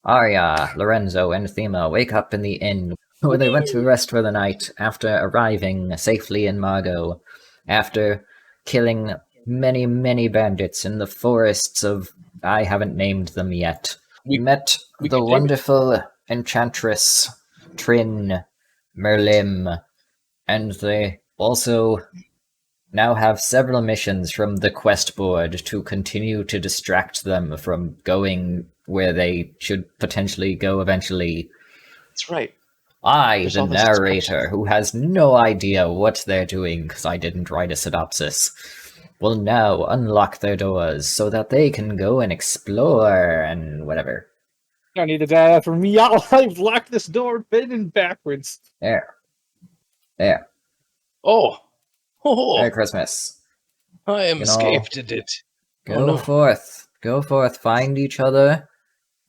Arya, Lorenzo, and Thema wake up in the inn where they went to rest for the night after arriving safely in Margo, after killing many, many bandits in the forests of... I haven't named them yet. We met the wonderful Enchantress, Trin, Merlim, and they also now have several missions from the quest board to continue to distract them from going where they should potentially go eventually. That's right. There's the narrator, who has no idea what they're doing because I didn't write a synopsis, will now unlock their doors so that they can go and explore and whatever. I need to die for me. I've locked this door bend and backwards. There. Oh. Merry Christmas. I am escaped it. Go forth. Go forth. Find each other.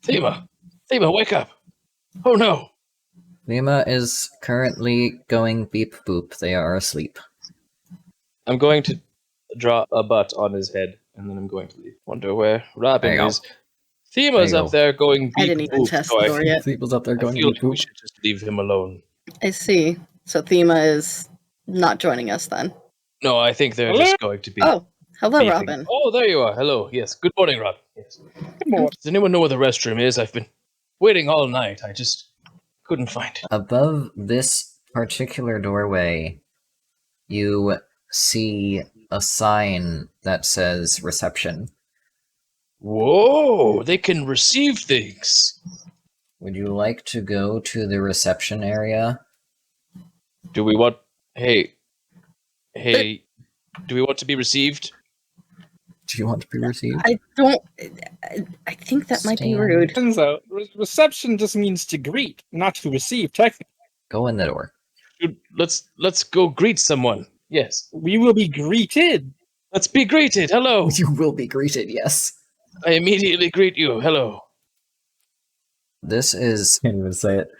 Thema, wake up. Oh no. Thema is currently going beep boop. They are asleep. I'm going to draw a butt on his head, and then I'm going to leave. Wonder where Robin is. Thema's up there going beep boop. I didn't even test the door yet. Thema's up there going beep boop. We should just leave him alone. I see. So Thema is not joining us then. No, I think they're just going to be... Oh, hello, beeping. Robin. Oh, there you are. Hello. Yes. Good morning, Robin. Yes. Good morning. Does anyone know where the restroom is? I've been waiting all night. I just couldn't find it. Above this particular doorway, you see a sign that says reception. Whoa! They can receive things. Would you like to go to the reception area? Do we want... Hey, do we want to be received? Do you want to be received? I don't... I think that might be rude. Turns out, reception just means to greet, not to receive, technically. Go in the door. Dude, let's go greet someone. Yes. We will be greeted. Let's be greeted. Hello. You will be greeted, yes. I immediately greet you. Hello. This is... Can't even say it.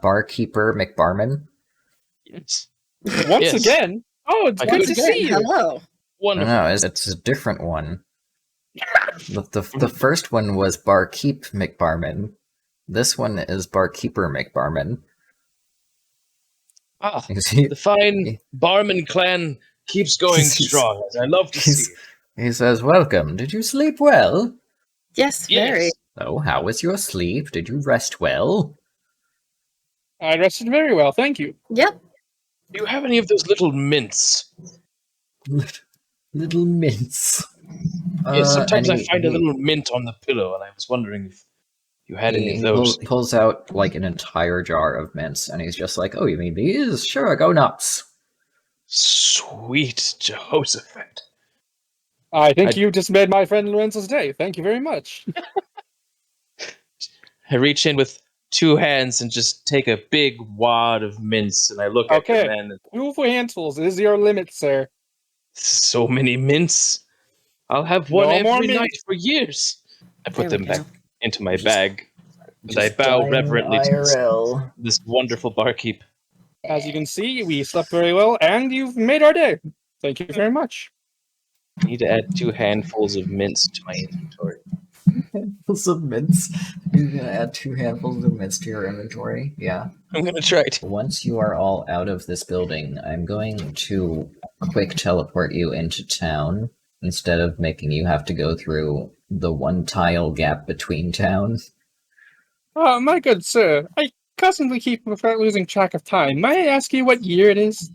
Barkeeper McBarman. Yes. Once again? Oh, it's good to see you. Hello. Wonderful. No, it's a different one. The first one was Barkeep McBarman. This one is Barkeeper McBarman. Ah, the fine Barman clan keeps going strong. I love to see it. He says, welcome. Did you sleep well? Yes, very. Oh, how was your sleep? Did you rest well? I rested very well, thank you. Yep. Do you have any of those little mints? Little mints? Yes, sometimes I find a little mint on the pillow, and I was wondering if you had any of those. He pulls out, like, an entire jar of mints, and he's just like, oh, you mean these? Sure, go nuts. Sweet Jehoshaphat. I think you just made my friend Lorenzo's day. Thank you very much. I reach in with two hands and just take a big wad of mints, and I look at the man. 2 handfuls is your limit, sir. So many mints. I'll have one every night for years. I put them back into my bag, and I bow reverently to this wonderful barkeep. As you can see, we slept very well, and you've made our day. Thank you very much. I need to add 2 handfuls of mints to my inventory. Handfuls of mints? You're gonna add 2 handfuls of mints to your inventory? Yeah. I'm gonna try to. Once you are all out of this building, I'm going to quick teleport you into town instead of making you have to go through the 1 tile gap between towns. Oh, my good sir. I constantly keep losing track of time. May I ask you what year it is?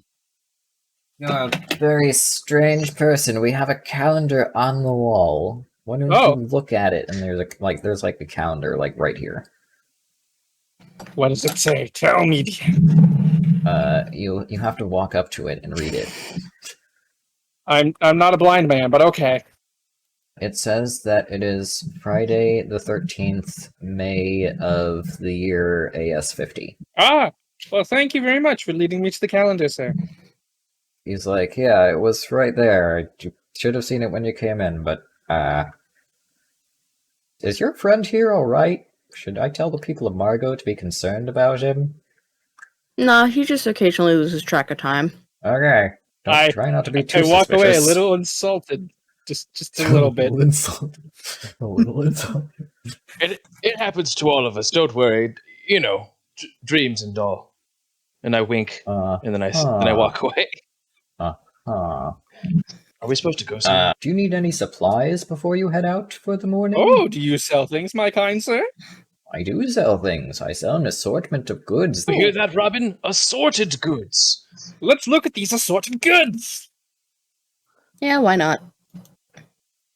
You're a very strange person. We have a calendar on the wall. Why don't you look at it and there's a calendar like right here. What does it say? Tell me. You have to walk up to it and read it. I'm not a blind man, but okay. It says that it is Friday the 13th, May of the year AS50. Ah, well, thank you very much for leading me to the calendar, sir. He's like, yeah, it was right there. You should have seen it when you came in, but, is your friend here alright? Should I tell the people of Margo to be concerned about him? Nah, he just occasionally loses track of time. Okay. Try not to be too I walk suspicious. away a little insulted. Just a little bit. Insulted. A little insulted. It happens to all of us. Don't worry. You know, dreams and all. And I wink, and then I walk away. Are we supposed to go somewhere? Do you need any supplies before you head out for the morning? Oh, do you sell things, my kind sir? I do sell things. I sell an assortment of goods. You hear that, Robin? Assorted goods. Let's look at these assorted goods. Yeah, why not?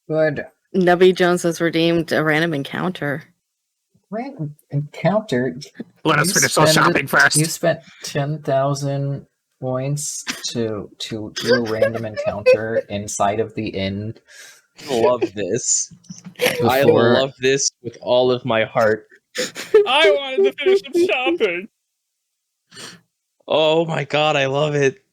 Good. Nubby Jones has redeemed a random encounter. Random encounter. Let us finish our shopping first. You spent 10,000 points to do a random encounter inside of the inn. I love this. I love this with all of my heart. I wanted to finish some shopping. Oh my god, I love it.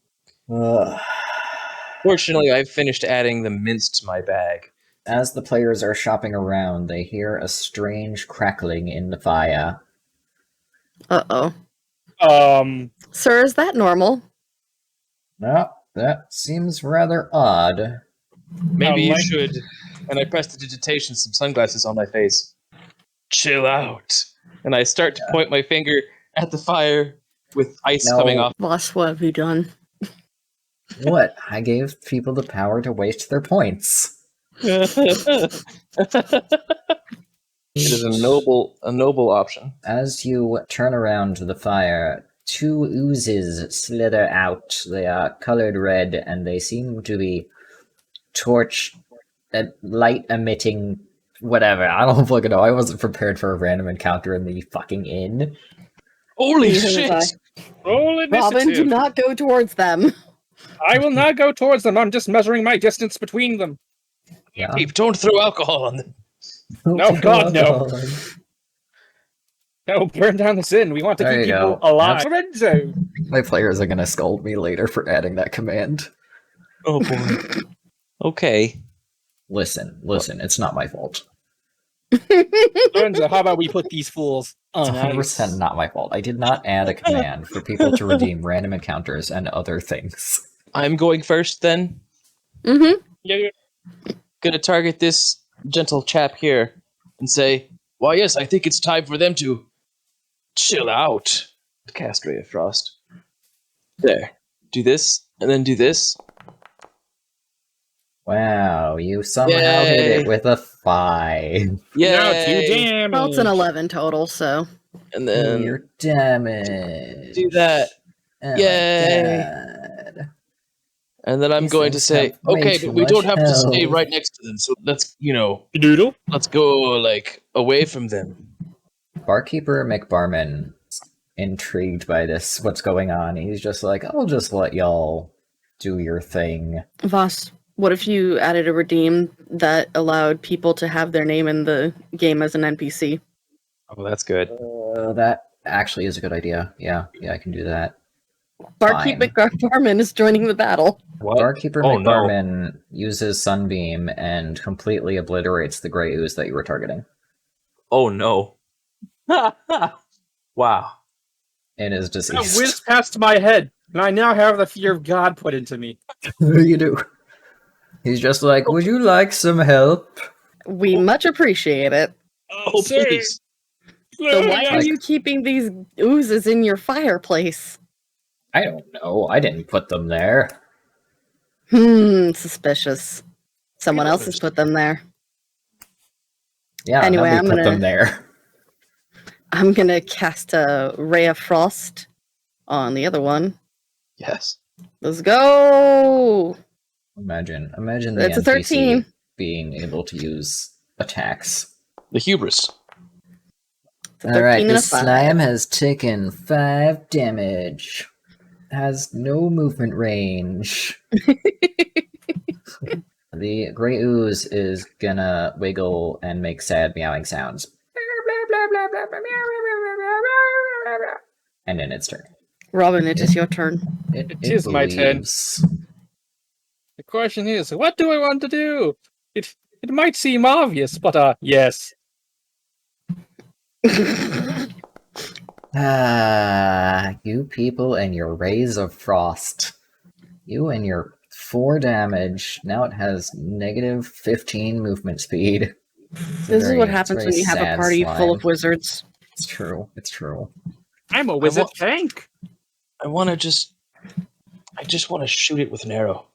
Fortunately, I've finished adding the mints to my bag. As the players are shopping around, they hear a strange crackling in the fire. Uh-oh. Sir, is that normal? No, that seems rather odd. Maybe you should. And I press the digitation, some sunglasses on my face. Chill out. And I start to point my finger at the fire with ice coming off. Boss, what have you done? What? I gave people the power to waste their points. It is a noble option. As you turn around the fire, two oozes slither out. They are colored red, and they seem to be light emitting whatever. I don't fucking know. I wasn't prepared for a random encounter in the fucking inn. Holy shit! Roll initiative. Robin, do not go towards them. I will not go towards them. I'm just measuring my distance between them. Yeah. Don't throw alcohol on them. No, God, no. No, burn down this inn. We want to keep people alive. Red zone. My players are gonna scold me later for adding that command. Oh boy. Okay. Listen, it's not my fault. Lorenzo, how about we put these fools It's on 100% ice? not my fault. I did not add a command for people to redeem random encounters and other things. I'm going first then. Mm-hmm. Yeah. Gonna target this gentle chap here and say, why yes, I think it's time for them to chill out. Cast Ray of Frost. There. Do this, and then do this. Wow, you somehow hit it with a 5. Yeah. Now 2 damage. Well, it's an 11 total, so. And then Your damage. do that. Oh Yay. And then I'm going to say, okay, but we don't have to stay right next to them, so let's, Doodle. let's go, away from them. Barkeeper McBarman, intrigued by this, what's going on. He's just like, I'll just let y'all do your thing. Voss, what if you added a redeem that allowed people to have their name in the game as an NPC? Oh, that's good. That actually is a good idea. Yeah, I can do that. Barkeep McBarman is joining the battle. What? Barkeeper McBarman uses Sunbeam and completely obliterates the gray ooze that you were targeting. Oh no. Wow. It is That deceased. whizzed past my head, and I now have the fear of God put into me. You do. He's just like, would you like some help? We much appreciate it. Oh, please. So why are you keeping these oozes in your fireplace? I don't know. I didn't put them there. Suspicious. Someone else has put them there. Yeah, anyway, I'm gonna put them there. I'm gonna cast a Ray of Frost on the other one. Yes. Let's go! Imagine the That's a NPC 13. being able to use attacks. The hubris. Alright, this slime has taken 5 damage. Has no movement range. The gray ooze is gonna wiggle and make sad meowing sounds. And then its turn. Robin, it is your turn. It is my turn. The question is, what do I want to do? It might seem obvious, but yes. You people and your rays of frost. You and your 4 damage. Now it has negative 15 movement speed. This is what happens when you have a party full of wizards. It's true. It's true. I'm a wizard tank. I just want to shoot it with an arrow.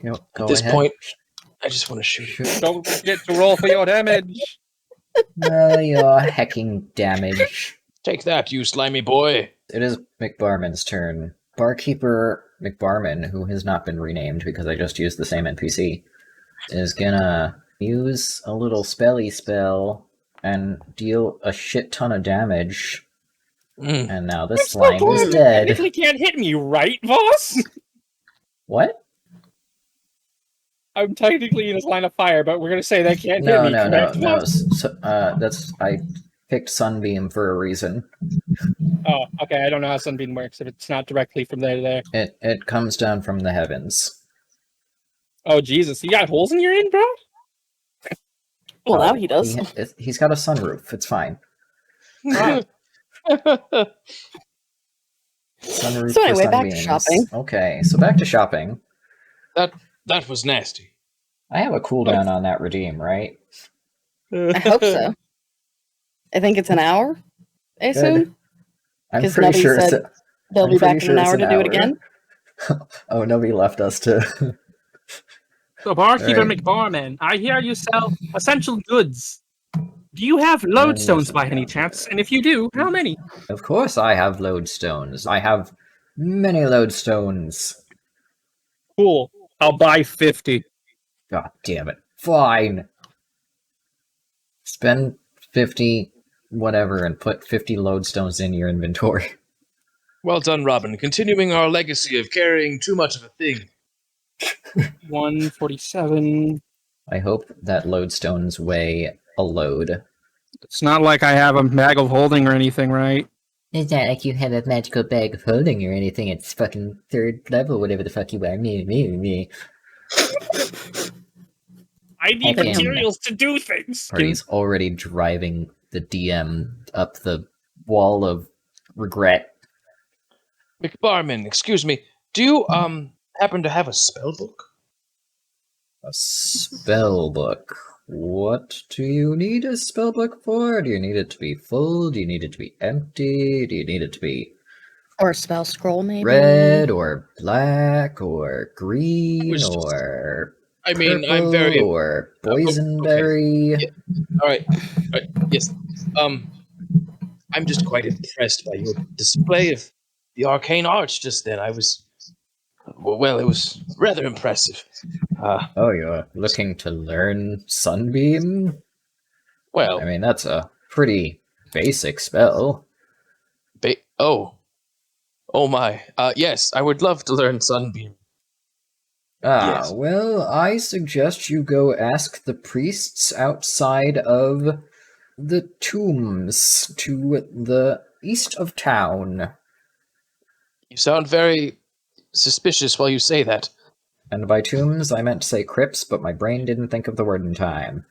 Go At this ahead. point, I just want to shoot it. Don't forget to roll for your damage. Your hecking damage. Take that, you slimy boy. It is McBarman's turn. Barkeeper McBarman, who has not been renamed because I just used the same NPC, is gonna use a little spelly spell and deal a shit ton of damage. And now this slime is dead. Technically can't hit me, right, boss? What? I'm technically in his line of fire, but we're gonna say that can't hit me. No. So, I picked Sunbeam for a reason. Oh, okay. I don't know how Sunbeam works if it's not directly from there to there. It comes down from the heavens. Oh Jesus, you got holes in your inn, bro? Well, now he does. He's got a sunroof. It's fine. Wow. Sunroof So anyway, for back to sunbeams. shopping. Okay, so back to shopping. That was nasty. I have a cooldown on that redeem, right? I hope so. I think it's an hour. I assume. I'm 'Cause pretty Nubby sure said they'll be back in an hour to do it again. Oh, nobody left us to. So, Barkeeper Alright. McBarman, I hear you sell essential goods. Do you have lodestones by any chance? And if you do, how many? Of course, I have lodestones. I have many lodestones. Cool. I'll buy 50. God damn it! Fine. Spend 50, whatever, and put 50 lodestones in your inventory. Well done, Robin. Continuing our legacy of carrying too much of a thing. 147. I hope that lodestones weigh a load. It's not like I have a bag of holding or anything, right? It's not like you have a magical bag of holding or anything. It's fucking 3rd level, whatever the fuck you are. Me. I need Okay. materials to do things. Party's already driving the DM up the wall of regret. McBarman, excuse me. Do you happen to have a spell book? A spell book. What do you need a spell book for? Do you need it to be full? Do you need it to be empty? Do you need it to be Or a spell scroll, maybe. red or black or green or I mean, purple I'm very or boysenberry? okay. Yeah. All right. Yes. I'm just quite impressed by your display of the arcane arts just then. I was, well, it was rather impressive. Oh, you're looking to learn Sunbeam? Well, I mean, that's a pretty basic spell. Oh my. Yes, I would love to learn Sunbeam. Yes. Well, I suggest you go ask the priests outside of the tombs to the east of town. You sound very suspicious while you say that. And by tombs, I meant to say crypts, but my brain didn't think of the word in time.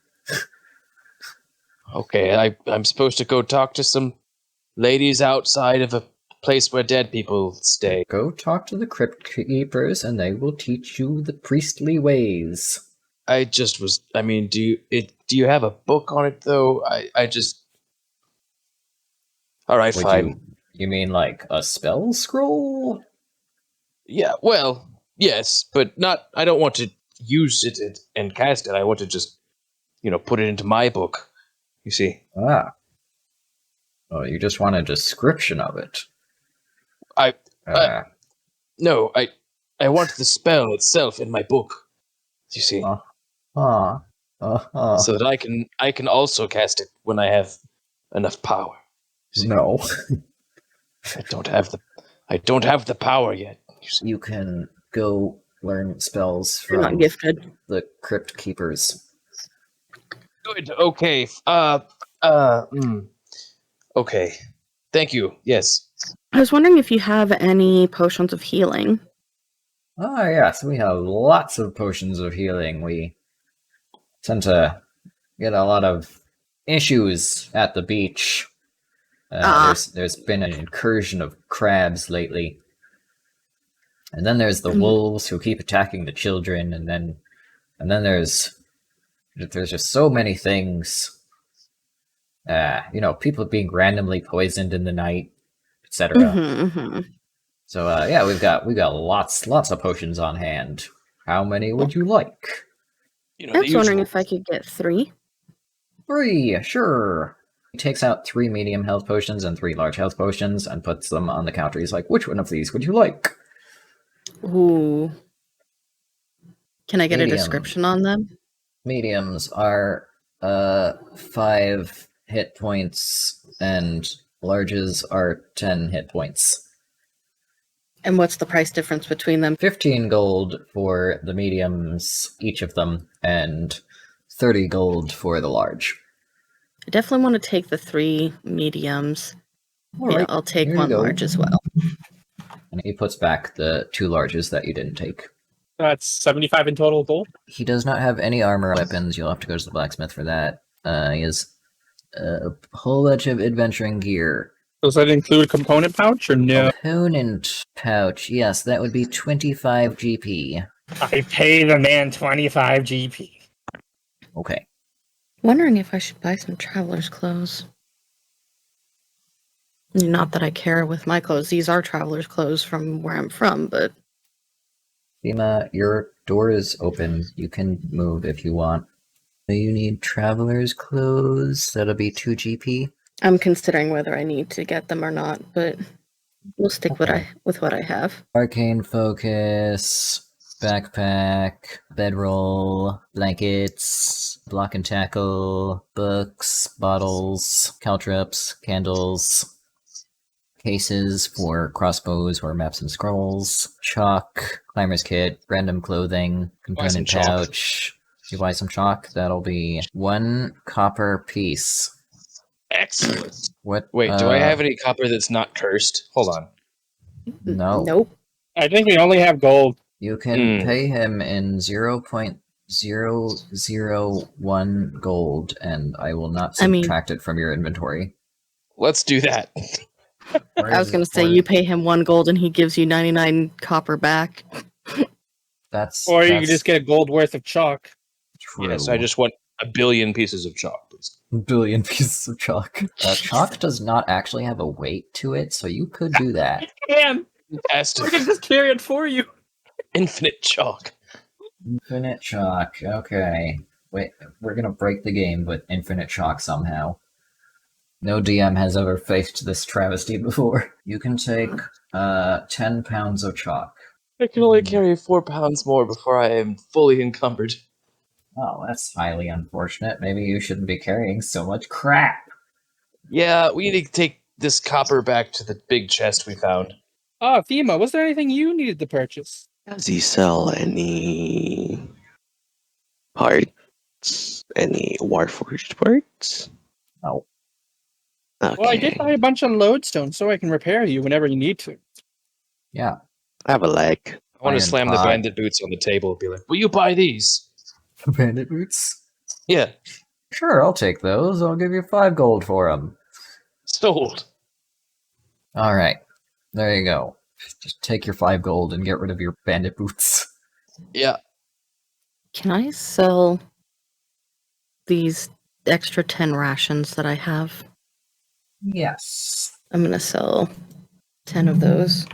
Okay, I'm supposed to go talk to some ladies outside of a place where dead people stay. Go talk to the crypt keepers, and they will teach you the priestly ways. Do you have a book on it though? All right, fine. You mean like a spell scroll? Yeah, well, yes, but I don't want to use it and cast it. I want to just, put it into my book. You see? Ah. Oh, you just want a description of it. No, I want the spell itself in my book. You see? So that I can also cast it when I have enough power. No. I don't have the power yet. You can go learn spells You're from not gifted. the crypt keepers. Good. Okay. Okay. Thank you. Yes. I was wondering if you have any potions of healing. Ah, yes, we have lots of potions of healing. We tend to get a lot of issues at the beach. There's been an incursion of crabs lately. And then there's the wolves who keep attacking the children, and then there's just so many things. People being randomly poisoned in the night, etc. So yeah, we've got lots of potions on hand. How many would you like? I was wondering if I could get 3. 3, sure. He takes out 3 medium health potions and 3 large health potions and puts them on the counter. He's like, which one of these would you like? Ooh. Can I get a description on them? Mediums are 5 hit points and larges are 10 hit points. And what's the price difference between them? 15 gold for the mediums, each of them, and 30 gold for the large. I definitely want to take the 3 mediums. Right. I'll take 1 large as well. And he puts back the 2 larges that you didn't take. That's 75 in total gold. He does not have any armor or weapons. You'll have to go to the blacksmith for that. He has a whole bunch of adventuring gear. Does that include a component pouch or no? Component pouch, yes, that would be 25 GP. I pay the man 25 GP. Okay. Wondering if I should buy some traveler's clothes. Not that I care with my clothes. These are traveler's clothes from where I'm from, but... Thema, your door is open. You can move if you want. You need traveler's clothes. That'll be 2 GP. I'm considering whether I need to get them or not, but we'll stick with what I have. Arcane focus, backpack, bedroll, blankets, block and tackle, books, bottles, caltrops, candles, cases for crossbows or maps and scrolls, chalk, climber's kit, random clothing, component pouch. You buy some chalk, that'll be 1 copper piece. Excellent. What? Wait, do I have any copper that's not cursed? Hold on. No. Nope. I think we only have gold. You can pay him in 0.001 gold, and I will not subtract it from your inventory. Let's do that. I was going to say, you pay him 1 gold and he gives you 99 copper back. Or you can just get a gold worth of chalk. True. Yes, I just want 1 billion pieces of chalk, please. 1 billion pieces of chalk. Chalk does not actually have a weight to it, so you could do that. Man, Fantastic. we can just carry it for you. Infinite chalk. Infinite chalk. Okay. Wait, we're gonna break the game with infinite chalk somehow. No DM has ever faced this travesty before. You can take 10 pounds of chalk. I can only carry 4 pounds more before I am fully encumbered. Oh, that's highly unfortunate. Maybe you shouldn't be carrying so much crap. Yeah, we need to take this copper back to the big chest we found. Thema, was there anything you needed to purchase? Does he sell any parts? Any Warforged parts? No. Okay. Well, I did buy a bunch of lodestone so I can repair you whenever you need to. Yeah. I have a leg. I want to Iron slam the pot. bandit boots on the table and be like, will you buy these? Bandit boots? Yeah, Sure, I'll take those. I'll give you 5 gold for them. sold. Alright. There you go. Just take your 5 gold and get rid of your bandit boots. Yeah. Can I sell these extra 10 rations that I have? Yes. I'm going to sell 10 of those.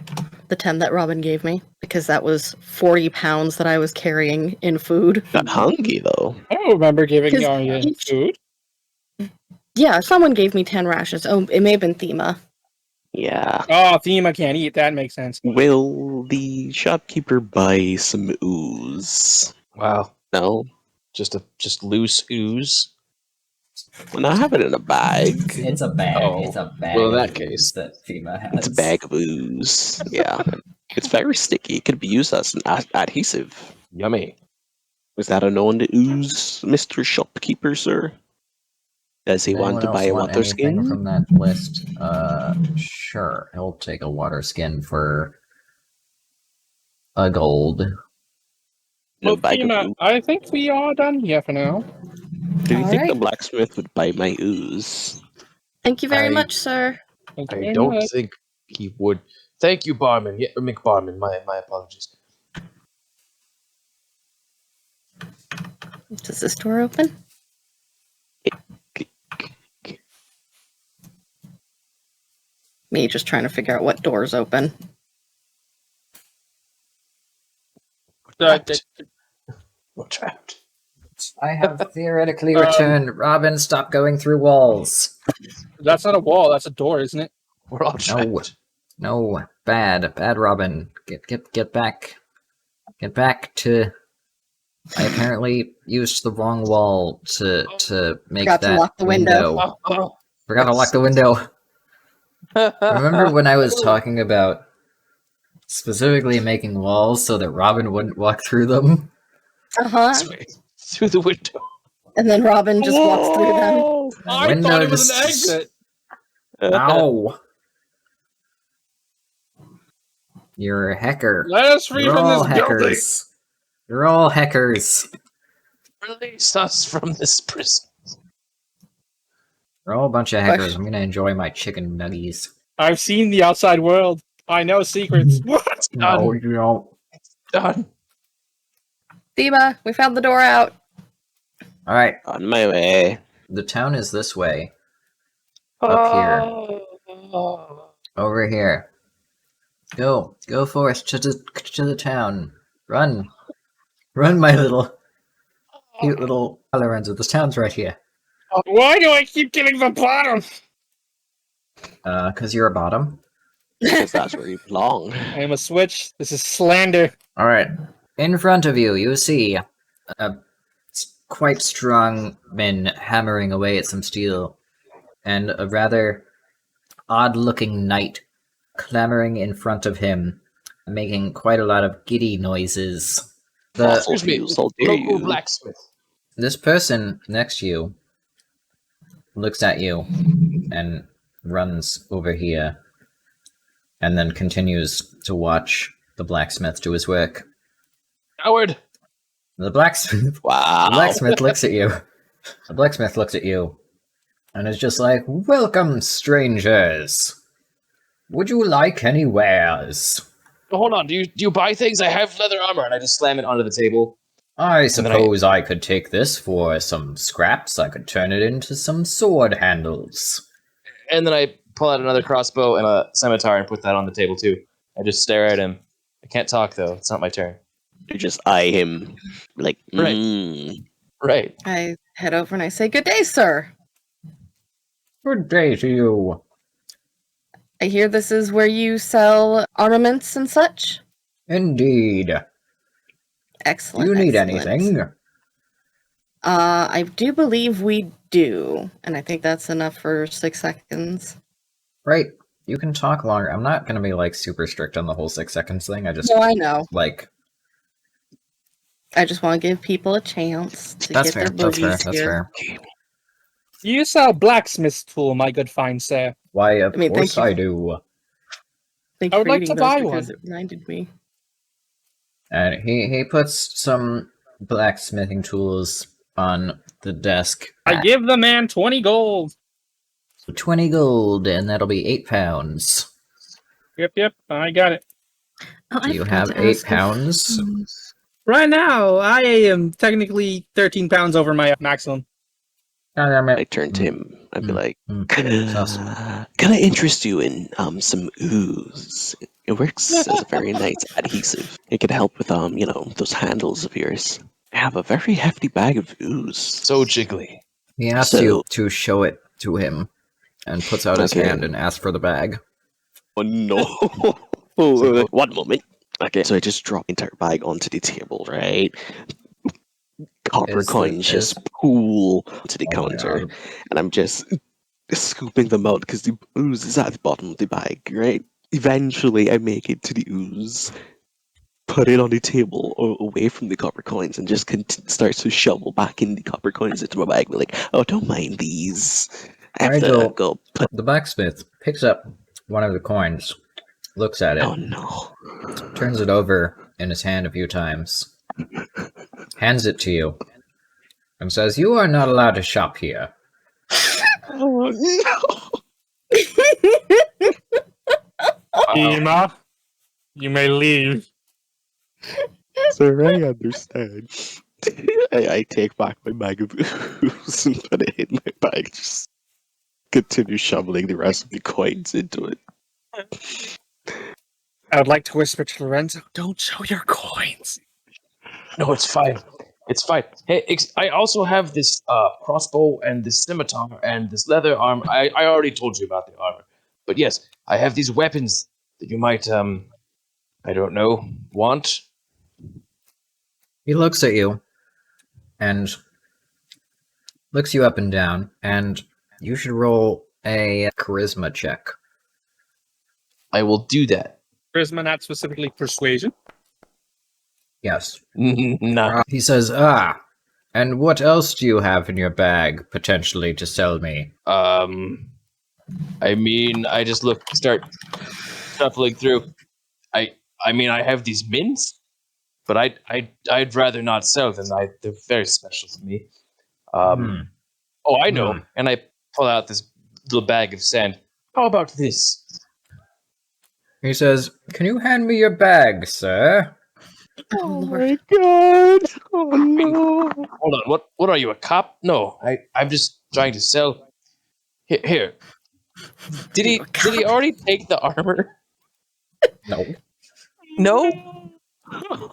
The 10 that Robin gave me, because that was 40 pounds that I was carrying in food. Got hungry though. I don't remember giving 'Cause you food. Yeah, someone gave me 10 rations. Oh, it may have been Thema. Yeah. Oh, Thema can't eat. That makes sense. Will the shopkeeper buy some ooze? Wow. No? Just loose ooze. Well, I have it in a bag. It's a bag. Oh, It's a bag. well, in that of case. that FEMA has. It's a bag of ooze. Yeah. It's very sticky. It could be used as an adhesive. Yummy. Is that a known to ooze, Mr. Shopkeeper, sir? Does he want to buy a water skin? From that list? Sure. He'll take a water skin for a gold. Well, bag of Thema, ooze. I think we are done here for now. Do you think the Alright. blacksmith would buy my ooze? Thank you very I- much, sir. Thank you I very don't much. think he would. Thank you, barman. Yeah, McBarman. My apologies. Does this door open? Me just trying to figure out what doors open. Trapped. We're trapped. I have theoretically returned. Robin, stop going through walls. That's not a wall. That's a door, isn't it? We're all trapped. No, bad, Robin. Get back. Get back to. I apparently used the wrong wall to make Forgot that to lock the window. Forgot to lock the window. Remember when I was talking about specifically making walls so that Robin wouldn't walk through them? Uh-huh. Through the window. And then Robin just walks through them. I thought it was an exit. Ow! You're a hacker. Let us free You're from all this hackers. building. You're all hackers. Release us from this prison. You're all a bunch of hackers. I'm gonna enjoy my chicken nuggies. I've seen the outside world. I know secrets. What? No, you don't. Done. Diva, we found the door out. Alright, On my way. the town is this way. Up here. Over here. Go forth to the town. Run, my cute little Lorenzo. The town's right here. Why do I keep getting the bottom? 'Cause you're a bottom. Because that's where you belong. I am a switch. This is slander. All right. In front of you, you see a quite strong men hammering away at some steel, and a rather odd-looking knight clamoring in front of him, making quite a lot of giddy noises. Excuse me, How dare local you. blacksmith. This person next to you looks at you and runs over here, and then continues to watch the blacksmith do his work. Howard. The blacksmith Wow. The blacksmith looks at you. The blacksmith looks at you and is just like, "Welcome, strangers. Would you like any wares?" Hold on. Do you buy things? I have leather armor, and I just slam it onto the table. I suppose I could take this for some scraps. I could turn it into some sword handles. And then I pull out another crossbow and a scimitar and put that on the table too. I just stare at him. I can't talk though. It's not my turn. You just eye him like, Right. Right. I head over and I say, "Good day, sir. Good day to you. I hear this is where you sell armaments and such." Indeed. Excellent. Do you need excellent. anything? I do believe we do. And I think that's enough for 6 seconds. Right. You can talk longer. I'm not going to be, like, super strict on the whole 6 seconds thing. I just, No, I know. like... I just want to give people a chance to That's get fair. their That's fair. boobies That's here. fair. You sell blacksmith's tool, my good fine sir. Why, of I mean, course thank you. I do. Thank I you would for like reading to those buy because one. it reminded me. And he puts some blacksmithing tools on the desk. I give the man 20 gold. 20 gold, and that'll be 8 pounds. Yep, I got it. Oh, Do I you forgot have to 8 ask if- pounds? Right now, I am technically 13 pounds over my maximum. I turn to him and be like, can I interest you in some ooze? It works as a very nice adhesive. It could help with those handles of yours. I have a very hefty bag of ooze. So jiggly. He asks you to show it to him, and puts out his hand and asks for the bag. Oh no! One moment. Okay, so I just drop the entire bag onto the table, right? Copper coins just pool to the counter, and I'm just scooping them out because the ooze is at the bottom of the bag, right? Eventually, I make it to the ooze, put it on the table away from the copper coins, and just starts to shovel back in the copper coins into my bag. Be like, "Oh, don't mind these." I have to go put. The blacksmith picks up one of the coins, looks at it. Oh no! Turns it over in his hand a few times, hands it to you, and says, "You are not allowed to shop here." Oh no! Ema, you may leave. Sir, I understand. I take back my bag of booze and put it in my bag. Just continue shoveling the rest of the coins into it. I would like to whisper to Lorenzo, don't show your coins. No, it's fine. It's fine. Hey, I also have this crossbow and this scimitar and this leather armor. I already told you about the armor. But yes, I have these weapons that you might, I don't know, want. He looks at you and looks you up and down, and you should roll a charisma check. I will do that. Charisma, not specifically persuasion. Yes. Nah. He says, and what else do you have in your bag, potentially, to sell me? I mean, I just start shuffling through. I mean, I have these mints, but I'd rather not sell them. They're very special to me. Oh, I know. And I pull out this little bag of sand. How about this? He says, can you hand me your bag, sir? Oh, Lord. my god! Oh no! Hold on. What are you, a cop? No, I'm just trying to sell. Here. Did he already take the armor? No. No. I'm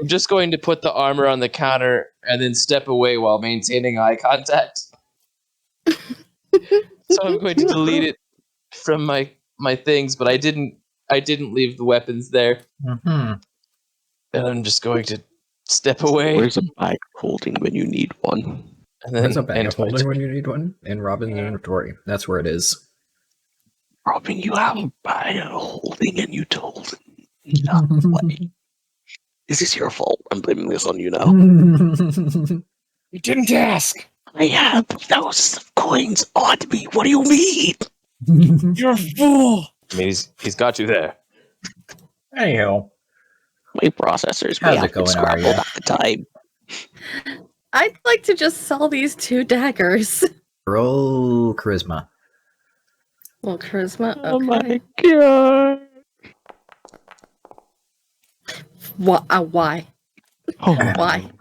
just going to put the armor on the counter and then step away while maintaining eye contact. So I'm going to delete it from my things, but I didn't leave the weapons there. Mm-hmm. And I'm just going to step away. Where's a bag holding when you need one? And then There's a bag of my holding when you need one in Robin's inventory. That's where it is. Robin, you have a bag of holding and you told him. No way. Is this your fault? I'm blaming this on you now. You didn't ask. I have thousands of coins on me. What do you mean? You're a fool. I mean, he's got you there. Anyhow, My processors How's may it have been going, scrambled Arya? at the time. I'd like to just sell these 2 daggers. roll charisma. Well, charisma. Okay. Oh my god! Why? Oh, Why?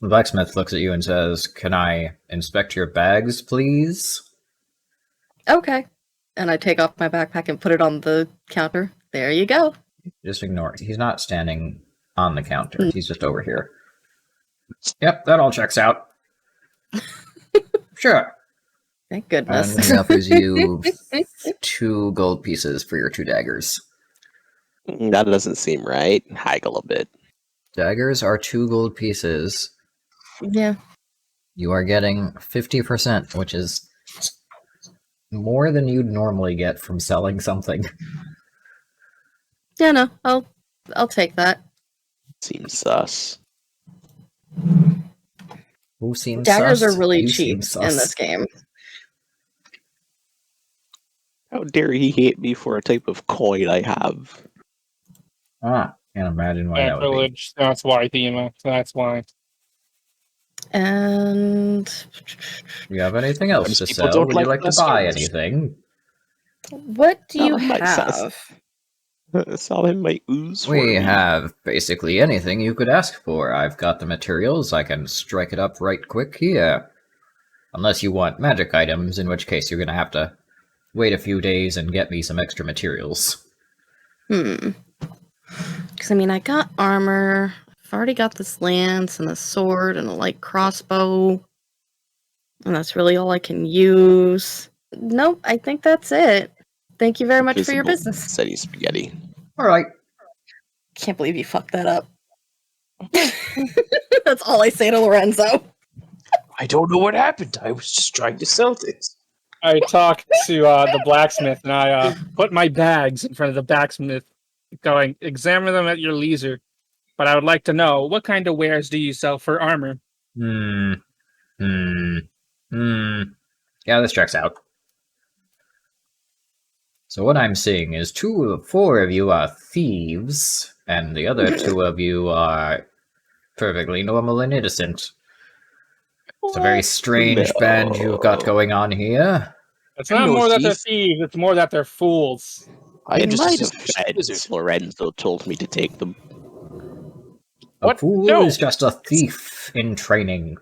The blacksmith looks at you and says, can I inspect your bags, please? Okay. And I take off my backpack and put it on the counter. There you go. Just ignore it. He's not standing on the counter. He's just over here. Yep, that all checks out. Sure. Thank goodness. And he offers you 2 gold pieces for your 2 daggers. that doesn't seem right. Haggle a bit. Daggers are 2 gold pieces. Yeah. You are getting 50%, which is more than you'd normally get from selling something. Yeah, no. I'll take that. Seems sus. Who seems Daggers sus? are really You cheap seem in sus. this game. How dare he hate me for a type of coin I have? Can't imagine why that would be. Sacrilege. That's why, Thema. That's why. And Do you have anything else Sometimes to people sell? don't Would you like like to buy customers. anything? what do you Oh, my have? Saw him my ooze. We for me. have basically anything you could ask for. I've got the materials. I can strike it up right quick here. Unless you want magic items, in which case you're going to have to wait a few days and get me some extra materials. Because, I mean, I got armor. I've already got this lance and a sword and a light crossbow. And that's really all I can use. Nope, I think that's it. Thank you very much for your Visible business. Steady spaghetti. All right. Can't believe you fucked that up. That's all I say to Lorenzo. I don't know what happened. I was just trying to sell things. I talk to the blacksmith and I put my bags in front of the blacksmith, going, examine them at your leisure. But I would like to know, what kind of wares do you sell for armor? Yeah, this checks out. So what I'm seeing is 4 of you are thieves, and the other 2 of you are perfectly normal and innocent. It's a very strange band you've got going on here. It's not no more that they're thief. thieves, it's more that they're fools. I just might have suspicious said wizard. Lorenzo told me to take them. A What? fool No. is just a thief in training.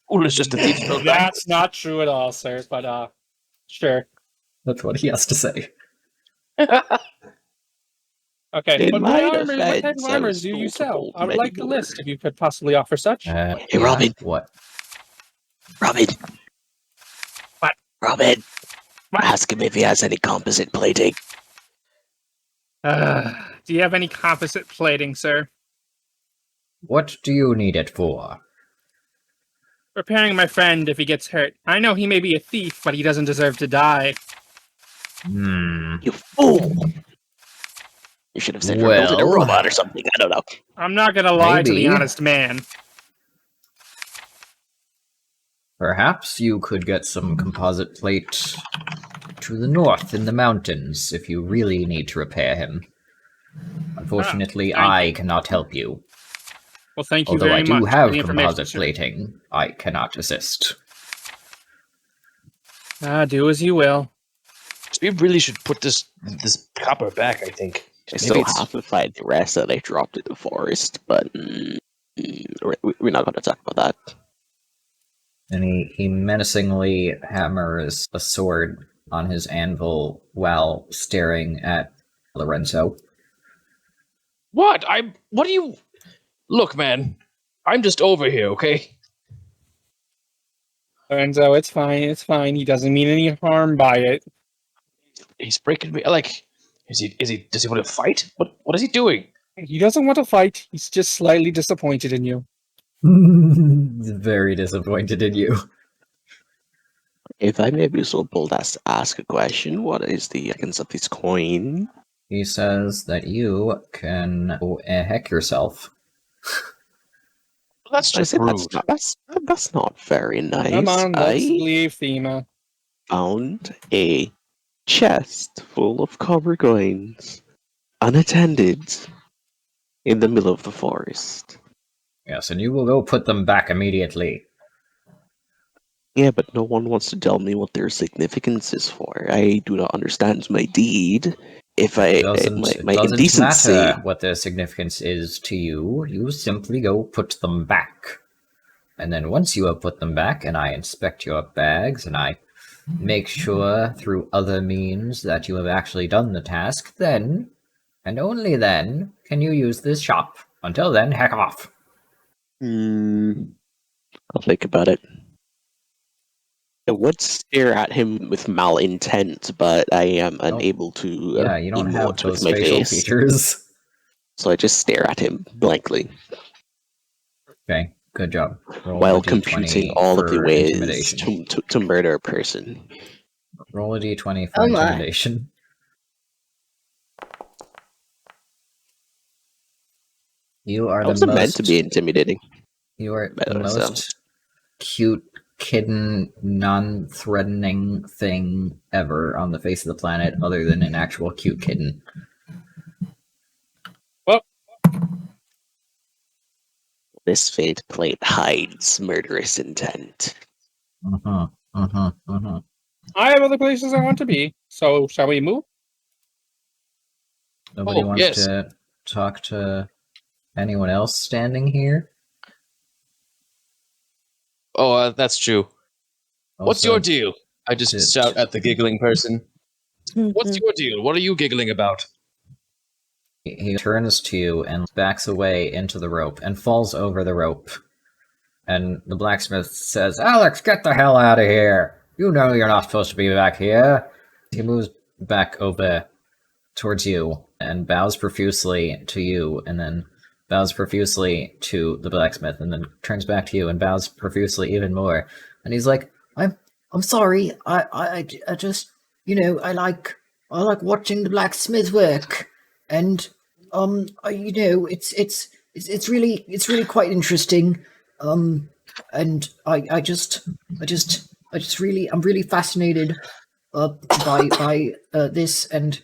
Fool is just a thief spelled That's not true at all, sir, but sure. That's what he has to say. Okay, In but my what type defense, of I armors was do you told to sell? hold I would many like a more. list if you could possibly offer such. Hey, Yeah, Robin. What? Robin. What? Robin. What? Ask him if he has any composite plating. Do you have any composite plating, sir? What do you need it for? Repairing my friend if he gets hurt. I know he may be a thief, but he doesn't deserve to die. You fool! You should have said you're building a Well, robot or something. I don't know. I'm not gonna lie to the Maybe. honest man. Perhaps you could get some composite plate to the north in the mountains if you really need to repair him. Unfortunately, thank I you. cannot help you. Well, thank you Although very I do much for have the information, composite sir. plating, I cannot assist. Do as you will. We really should put this copper back, I think. I Maybe still it's- have to find the rest that I dropped in the forest, but we're not going to talk about that. And he menacingly hammers a sword on his anvil while staring at Lorenzo. What? What do you... Look, man. I'm just over here, okay? Lorenzo, it's fine, it's fine. He doesn't mean any harm by it. He's breaking me... Like... Does he want to fight? What is he doing? He doesn't want to fight. He's just slightly disappointed in you. Very disappointed in you. If I may be so bold as to ask a question, what is the essence of this coin? He says that you can go heck yourself. That's I just said rude. that's not very nice. Come on, let's I leave Thema. found a chest full of copper coins, unattended, in the middle of the forest. Yes, and you will go put them back immediately. Yeah, but no one wants to tell me what their significance is for. I do not understand my deed. If I It doesn't my indecency. matter what their significance is to you. You simply go put them back. And then once you have put them back, and I inspect your bags, and I make sure through other means that you have actually done the task, then, and only then, can you use this shop. Until then, heck off. I'll think about it. I would stare at him with malintent, but I am unable to Yeah, you don't have emote with those my facial face. features. So I just stare at him blankly Okay, good job. Roll while a D20 computing all of the for ways intimidation. to murder a person. Roll a D20 for Oh my. intimidation. You are I the wasn't meant to most. be intimidating. You are Better the most cute, kitten, non-threatening thing ever on the face of the planet, other than an actual cute kitten. This fate plate hides murderous intent. I I have other places I want to be, so shall we move? Nobody Oh, wants yes. to talk to anyone else standing here. Oh, that's true. What's Also, your deal? I just did- shout at the giggling person. What's your deal? What are you giggling about? He turns to you and backs away into the rope and falls over the rope. And the blacksmith says, "Alex, get the hell out of here! You know you're not supposed to be back here." He moves back over towards you and bows profusely to you, and then bows profusely to the blacksmith, and then turns back to you and bows profusely even more. And he's like, I'm sorry. I just, I like watching the blacksmith work, and it's really quite interesting. And I'm really fascinated by this. And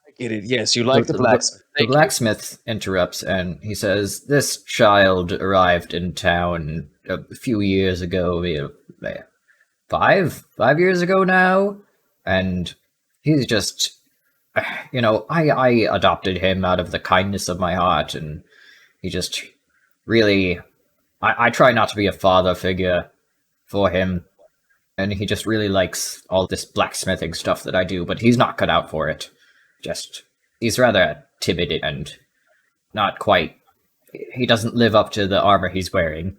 I get it. Yes, you like the blacksmith. the Thank you. blacksmith interrupts and he says, "This child arrived in town a few years ago, 5 years ago now, and he's just, I adopted him out of the kindness of my heart, and he just really, I try not to be a father figure for him, and he just really likes all this blacksmithing stuff that I do, but he's not cut out for it. He's rather timid and not quite, he doesn't live up to the armor he's wearing.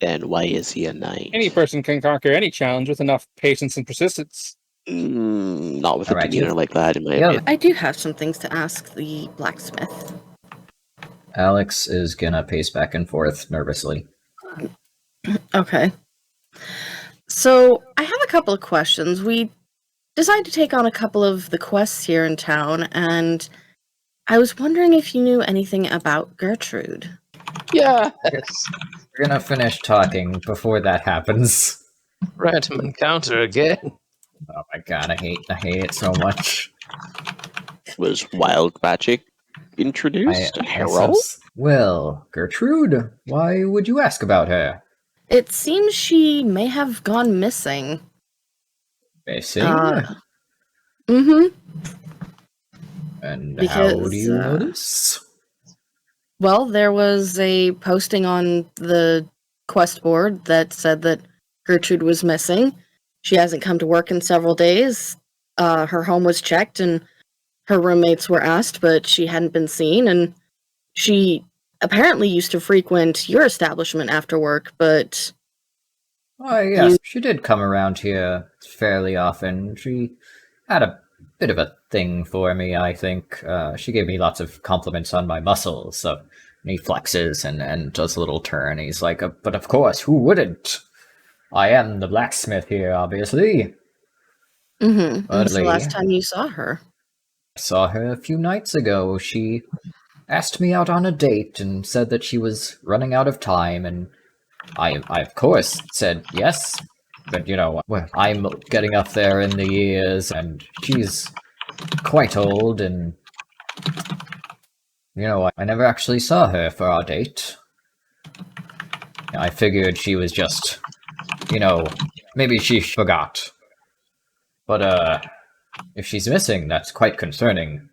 And why is he a knight? Any person can conquer any challenge with enough patience and persistence. Not with a demeanor like that, in my opinion. I do have some things to ask the blacksmith. Alex is gonna pace back and forth nervously. Okay. So, I have a couple of questions. We decided to take on a couple of the quests here in town, and I was wondering if you knew anything about Gertrude. Yes. We're gonna finish talking before that happens. Random encounter again. Oh my god, I hate it so much. Was wild magic introduced? Harold? Well, Gertrude, why would you ask about her? It seems she may have gone missing. Missing? Mm-hmm. And how do you know this? Well, there was a posting on the quest board that said that Gertrude was missing. She hasn't come to work in several days. Her home was checked and her roommates were asked, but she hadn't been seen. And she apparently used to frequent your establishment after work, but... Oh, yes, she did come around here fairly often. She had a bit of a thing for me, I think. She gave me lots of compliments on my muscles, so he flexes and does a little turn. He's like, but of course, who wouldn't? I am the blacksmith here, obviously. Mm-hmm. When's the last time you saw her? I saw her a few nights ago. She asked me out on a date and said that she was running out of time, and I of course said yes. But, I'm getting up there in the years, and she's quite old, and, I never actually saw her for our date. I figured she was just, maybe she forgot. But, if she's missing, that's quite concerning.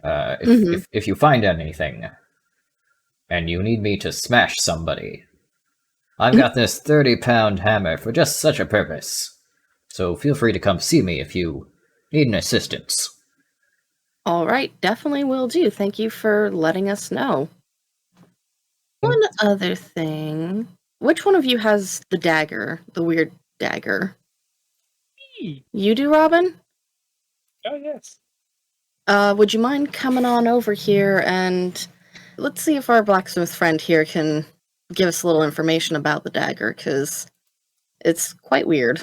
If you find anything, and you need me to smash somebody, I've got this 30-pound hammer for just such a purpose. So feel free to come see me if you need an assistance. All right, definitely will do. Thank you for letting us know. One other thing. Which one of you has the dagger, the weird dagger? Me. You do, Robin? Oh, yes. Would you mind coming on over here and let's see if our blacksmith friend here can give us a little information about the dagger, because it's quite weird.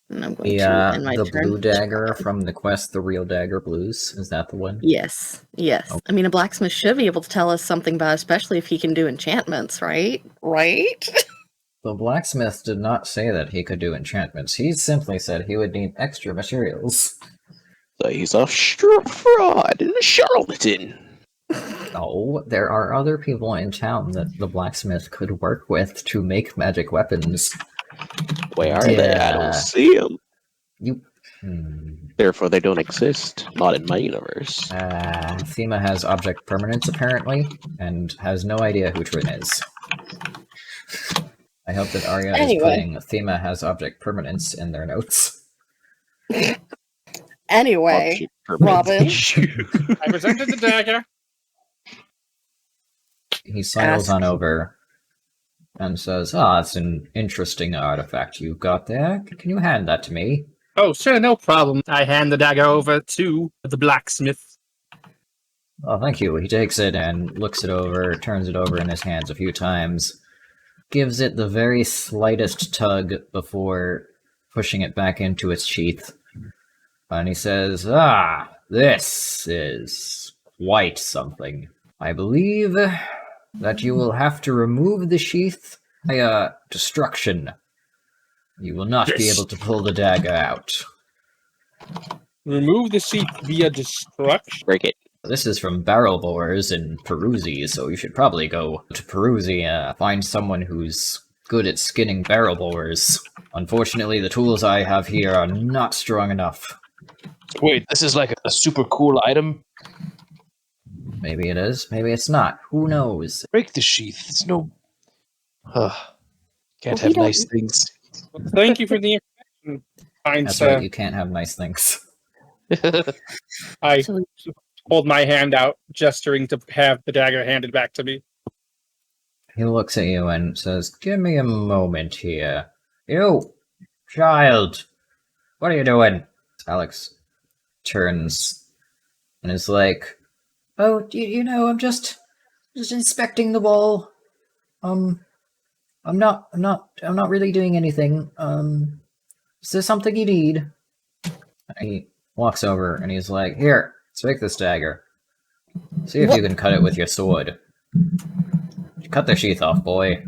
And I'm going to end my the turn. blue dagger from the quest, the real dagger blues. Is that the one? Yes. Okay. I mean, a blacksmith should be able to tell us something about it, especially if he can do enchantments, right? Right? The blacksmith did not say that he could do enchantments. He simply said he would need extra materials. So he's a fraud and a charlatan. No, there are other people in town that the blacksmith could work with to make magic weapons. Where are they? I don't see them. Therefore, they don't exist. Not in my universe. Thema has object permanence, apparently, and has no idea who Trin is. I hope that Arya is putting Thema has object permanence in their notes. Anyway, Robin. I presented the dagger. He sidles on over and says, it's an interesting artifact you've got there. Can you hand that to me? Oh, sure, no problem. I hand the dagger over to the blacksmith. Oh, thank you. He takes it and looks it over, turns it over in his hands a few times, gives it the very slightest tug before pushing it back into its sheath. And he says, this is quite something. I believe that you will have to remove the sheath by destruction. You will not be able to pull the dagger out. Remove the sheath via destruction? Break it. This is from Barrel Borers in Peruzzi, so you should probably go to Peruzzi, find someone who's good at skinning barrel borers. Unfortunately, the tools I have here are not strong enough. Wait, this is like a super cool item? Maybe it is, maybe it's not. Who knows? Break the sheath. It's no... Can't Well, have nice things. Thank you for the information, kind That's sir. right, you can't have nice things. I So, hold my hand out, gesturing to have the dagger handed back to me. He looks at you and says, "Give me a moment here. You, child, what are you doing?" Alex turns and is like, "Oh, you know, I'm just inspecting the wall. I'm not really doing anything. Is there something you need?" He walks over and he's like, "Here, take this dagger. See if you can cut it with your sword. Cut the sheath off, boy."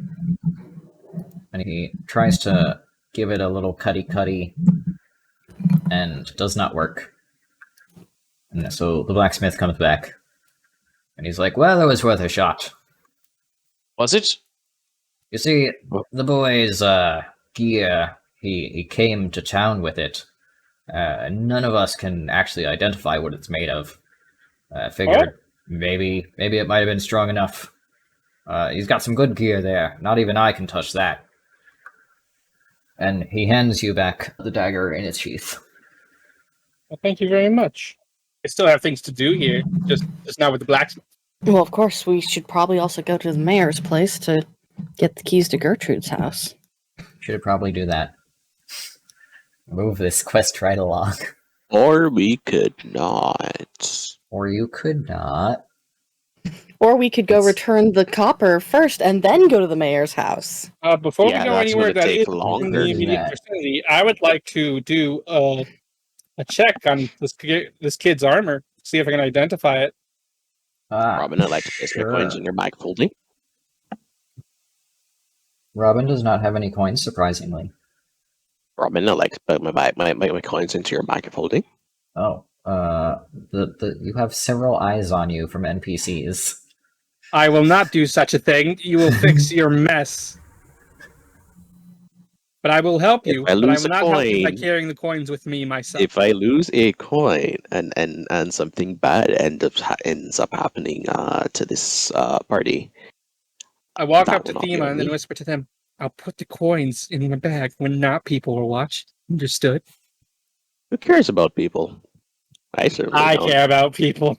And he tries to give it a little cutty, and does not work. And so the blacksmith comes back, and he's like, "Well, it was worth a shot." Was it? You see, the boy's gear, he came to town with it. None of us can actually identify what it's made of. I figured maybe it might have been strong enough. He's got some good gear there. Not even I can touch that. And he hands you back the dagger in its sheath. Well, thank you very much. I still have things to do here, just not with the blacksmith. well, of course, we should probably also go to the mayor's place to get the keys to Gertrude's house. Should probably do that. Move this quest right along. Or we could not. Or you could not. Or we could go return the copper first and then go to the mayor's house. Before Yeah, we go that's anywhere gonna that take is longer in the than immediate that. vicinity, I would like to do a check on this kid's armor, see if I can identify it. Robin, I'd like to place my coins in your bag folding. Robin does not have any coins, surprisingly. Robin, I'd like to put my coins into your bag of holding. Oh, you have several eyes on you from NPCs. I will not do such a thing. You will fix your mess. But I will help you. If I But I lose will a not help you by coin- carrying the coins with me myself. If I lose a coin and something bad ends up happening to this party, I walk that up to will not be Thema on and then me. whisper to them, "I'll put the coins in my bag when not people will watch." Understood? Who cares about people? I certainly I don't. care about people.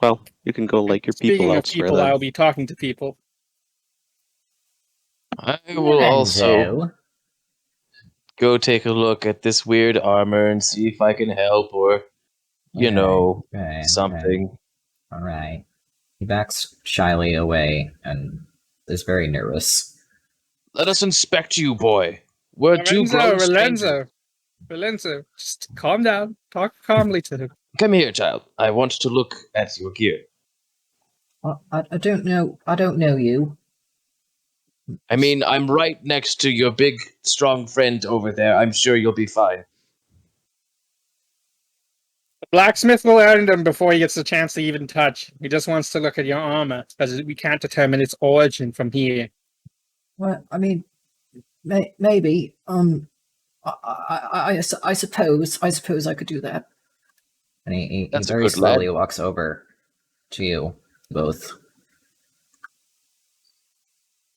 Well, you can go like your people Speaking of elsewhere people, then. I'll be talking to people. I will also Lorenzo. go take a look at this weird armor and see if I can help or, Okay. something. Alright. He backs shyly away and is very nervous. Let us inspect you, boy. We're two grown strangers. Lorenzo, just calm down. Talk calmly to him. Come here, child. I want to look at your gear. I don't know you. I mean, I'm right next to your big, strong friend over there. I'm sure you'll be fine. The blacksmith will end him before he gets a chance to even touch. He just wants to look at your armor, because we can't determine its origin from here. Well, I mean, maybe. I suppose I could do that. And he That's a very good slowly lad. walks over to you both.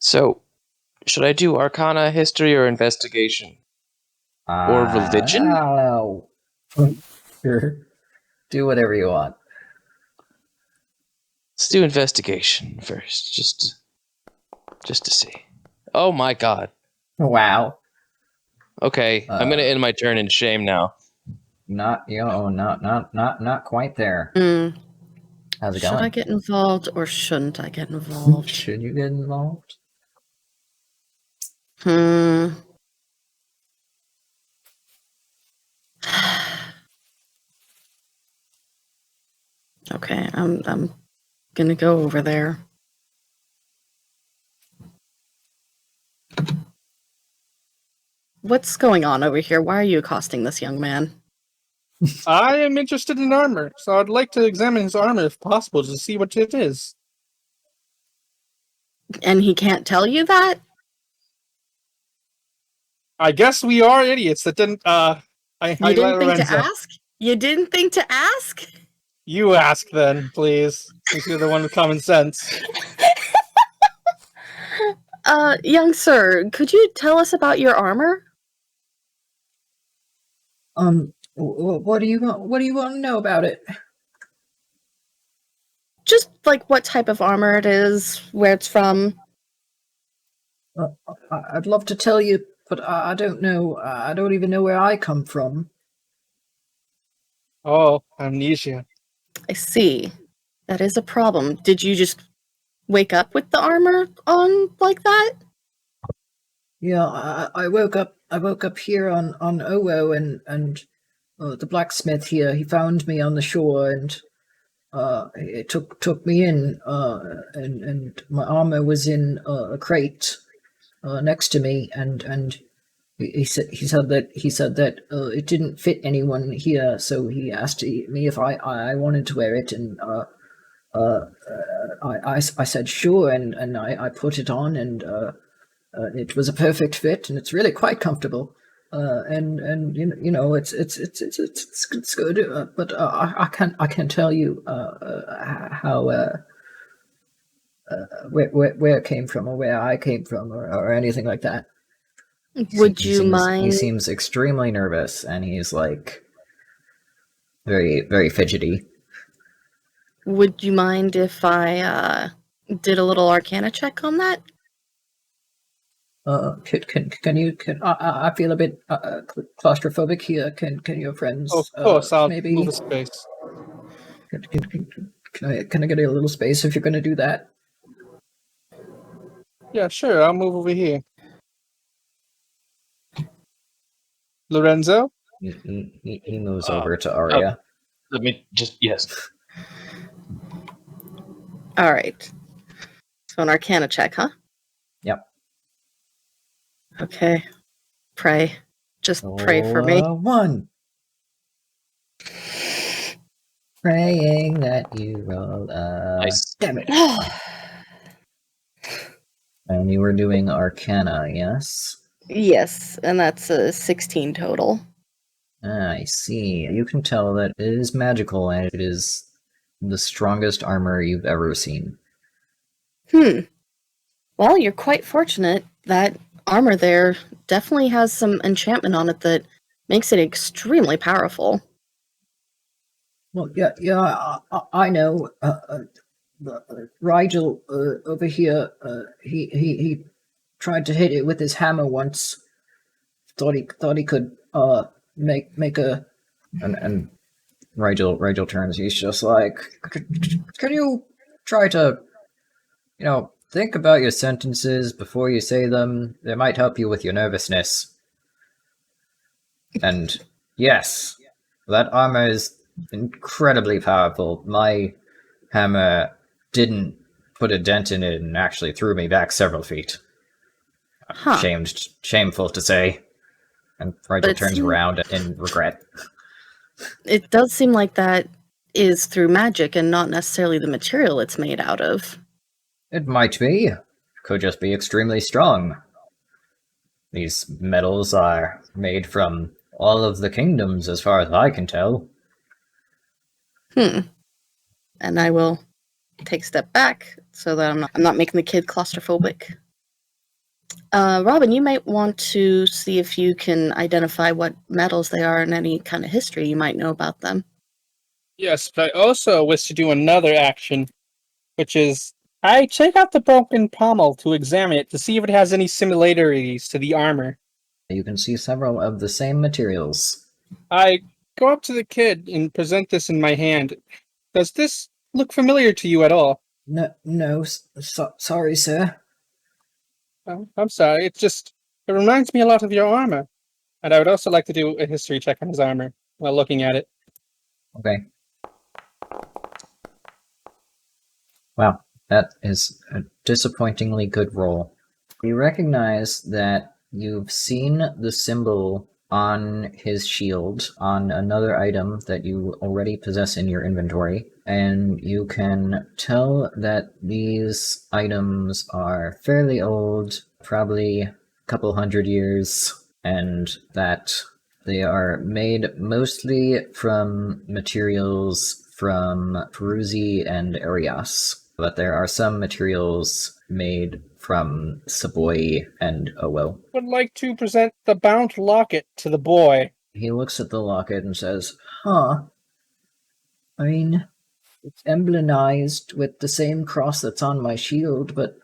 So, should I do Arcana, History, or Investigation? Or religion? I don't know. Sure. Do whatever you want. Let's do Investigation first, just to see. Oh my god. Wow. Okay, I'm gonna end my turn in shame now. Not quite there. How's it Should going? I get involved or shouldn't I get involved? Should you get involved? Okay, I'm gonna go over there. What's going on over here? Why are you accosting this young man? I am interested in armor, so I'd like to examine his armor if possible to see what it is. And he can't tell you that? I guess we are idiots that didn't, You didn't think Lorenzo. to ask? You didn't think to ask? You ask then, please, since you're the one with common sense. Young sir, could you tell us about your armor? What do you want? What do you want to know about it? Just like what type of armor it is, where it's from. I'd love to tell you, but I don't know. I don't even know where I come from. Oh, amnesia. I see. That is a problem. Did you just wake up with the armor on like that? Yeah, I woke up. I woke up here on Owo, and the blacksmith here. He found me on the shore, and it took me in. And my armor was in a crate next to me, and he said that it didn't fit anyone here, so he asked me if I wanted to wear it, and I said sure, and I put it on, and it was a perfect fit, and it's really quite comfortable. And you know it's good, but I can't tell you how where it came from or where I came from or anything like that. Would you mind? He seems extremely nervous, and he's like very, very fidgety. Would you mind if I did a little Arcana check on that? Can you? I feel a bit claustrophobic here. Can your friends? Of course, I'll maybe move a space. Can I get a little space if you're going to do that? Yeah, sure, I'll move over here. Lorenzo? He moves over to Arya. Let me just, yes. All right. So an Arcana check, huh? Yep. Okay. Pray. Just pray for me. 1. Praying that you roll. Nice. Damn it. And you were doing Arcana, yes? Yes, and that's a 16 total. I see. You can tell that it is magical, and it is the strongest armor you've ever seen. Well, you're quite fortunate. That armor there definitely has some enchantment on it that makes it extremely powerful. Well, yeah, I know. Rigel over here, he tried to hit it with his hammer once. Thought he could make a and Rigel turns. He's just like, can you try to, think about your sentences before you say them? They might help you with your nervousness. And yes, that armor is incredibly powerful. My hammer didn't put a dent in it and actually threw me back several feet. Huh. Shameful to say. And Rigel turns around in regret. It does seem like that is through magic and not necessarily the material it's made out of. It might be. Could just be extremely strong. These metals are made from all of the kingdoms, as far as I can tell. And I will take a step back so that I'm not making the kid claustrophobic. Robin, you might want to see if you can identify what metals they are and any kind of history you might know about them. Yes, but I also wish to do another action, which is I check out the broken pommel to examine it to see if it has any similarities to the armor. You can see several of the same materials. I go up to the kid and present this in my hand. Does this look familiar to you at all? No, sorry, sir. I'm sorry, it reminds me a lot of your armor. And I would also like to do a history check on his armor while looking at it. Okay. Wow, that is a disappointingly good roll. You recognize that you've seen the symbol on his shield on another item that you already possess in your inventory, and you can tell that these items are fairly old, probably a couple hundred years, and that they are made mostly from materials from Peruzi and Arias, but there are some materials made from Savoy and Owo. Would like to present the bound locket to the boy. He looks at the locket and says, "Huh. I mean, it's emblemized with the same cross that's on my shield, but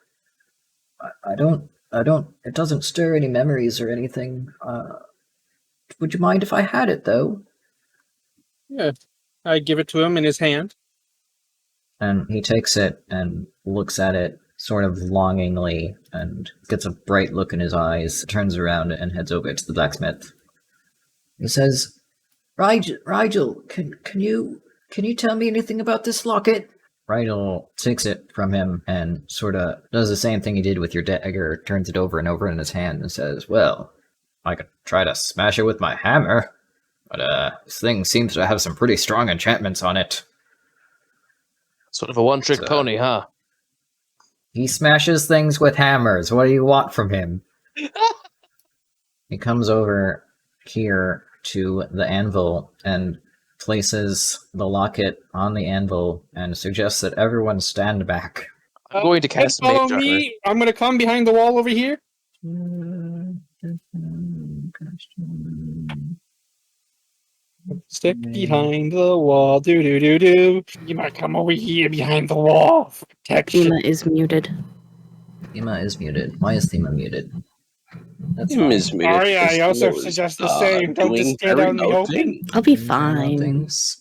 I don't, it doesn't stir any memories or anything. Would you mind if I had it, though?" Yeah. I give it to him in his hand. And he takes it and looks at it sort of longingly and gets a bright look in his eyes, turns around and heads over to the blacksmith. He says, Rigel, can you tell me anything about this locket?" Rigel takes it from him and sort of does the same thing he did with your dagger, turns it over and over in his hand and says, "Well, I could try to smash it with my hammer, but this thing seems to have some pretty strong enchantments on it." Sort of a one-trick pony, huh? He smashes things with hammers. What do you want from him? He comes over here to the anvil and places the locket on the anvil and suggests that everyone stand back. I'm going to cast follow Mage Armor. me. I'm going to come behind the wall over here. Stick behind the wall. Do do do do. You might come over here behind the wall for protection. Thema is muted. Thema is muted. Why is Thema muted? That's Him is muted. Sorry, I because also Thor is, suggest the same. Don't doing just stand very out in the loud open. things. I'll be Loud fine. things.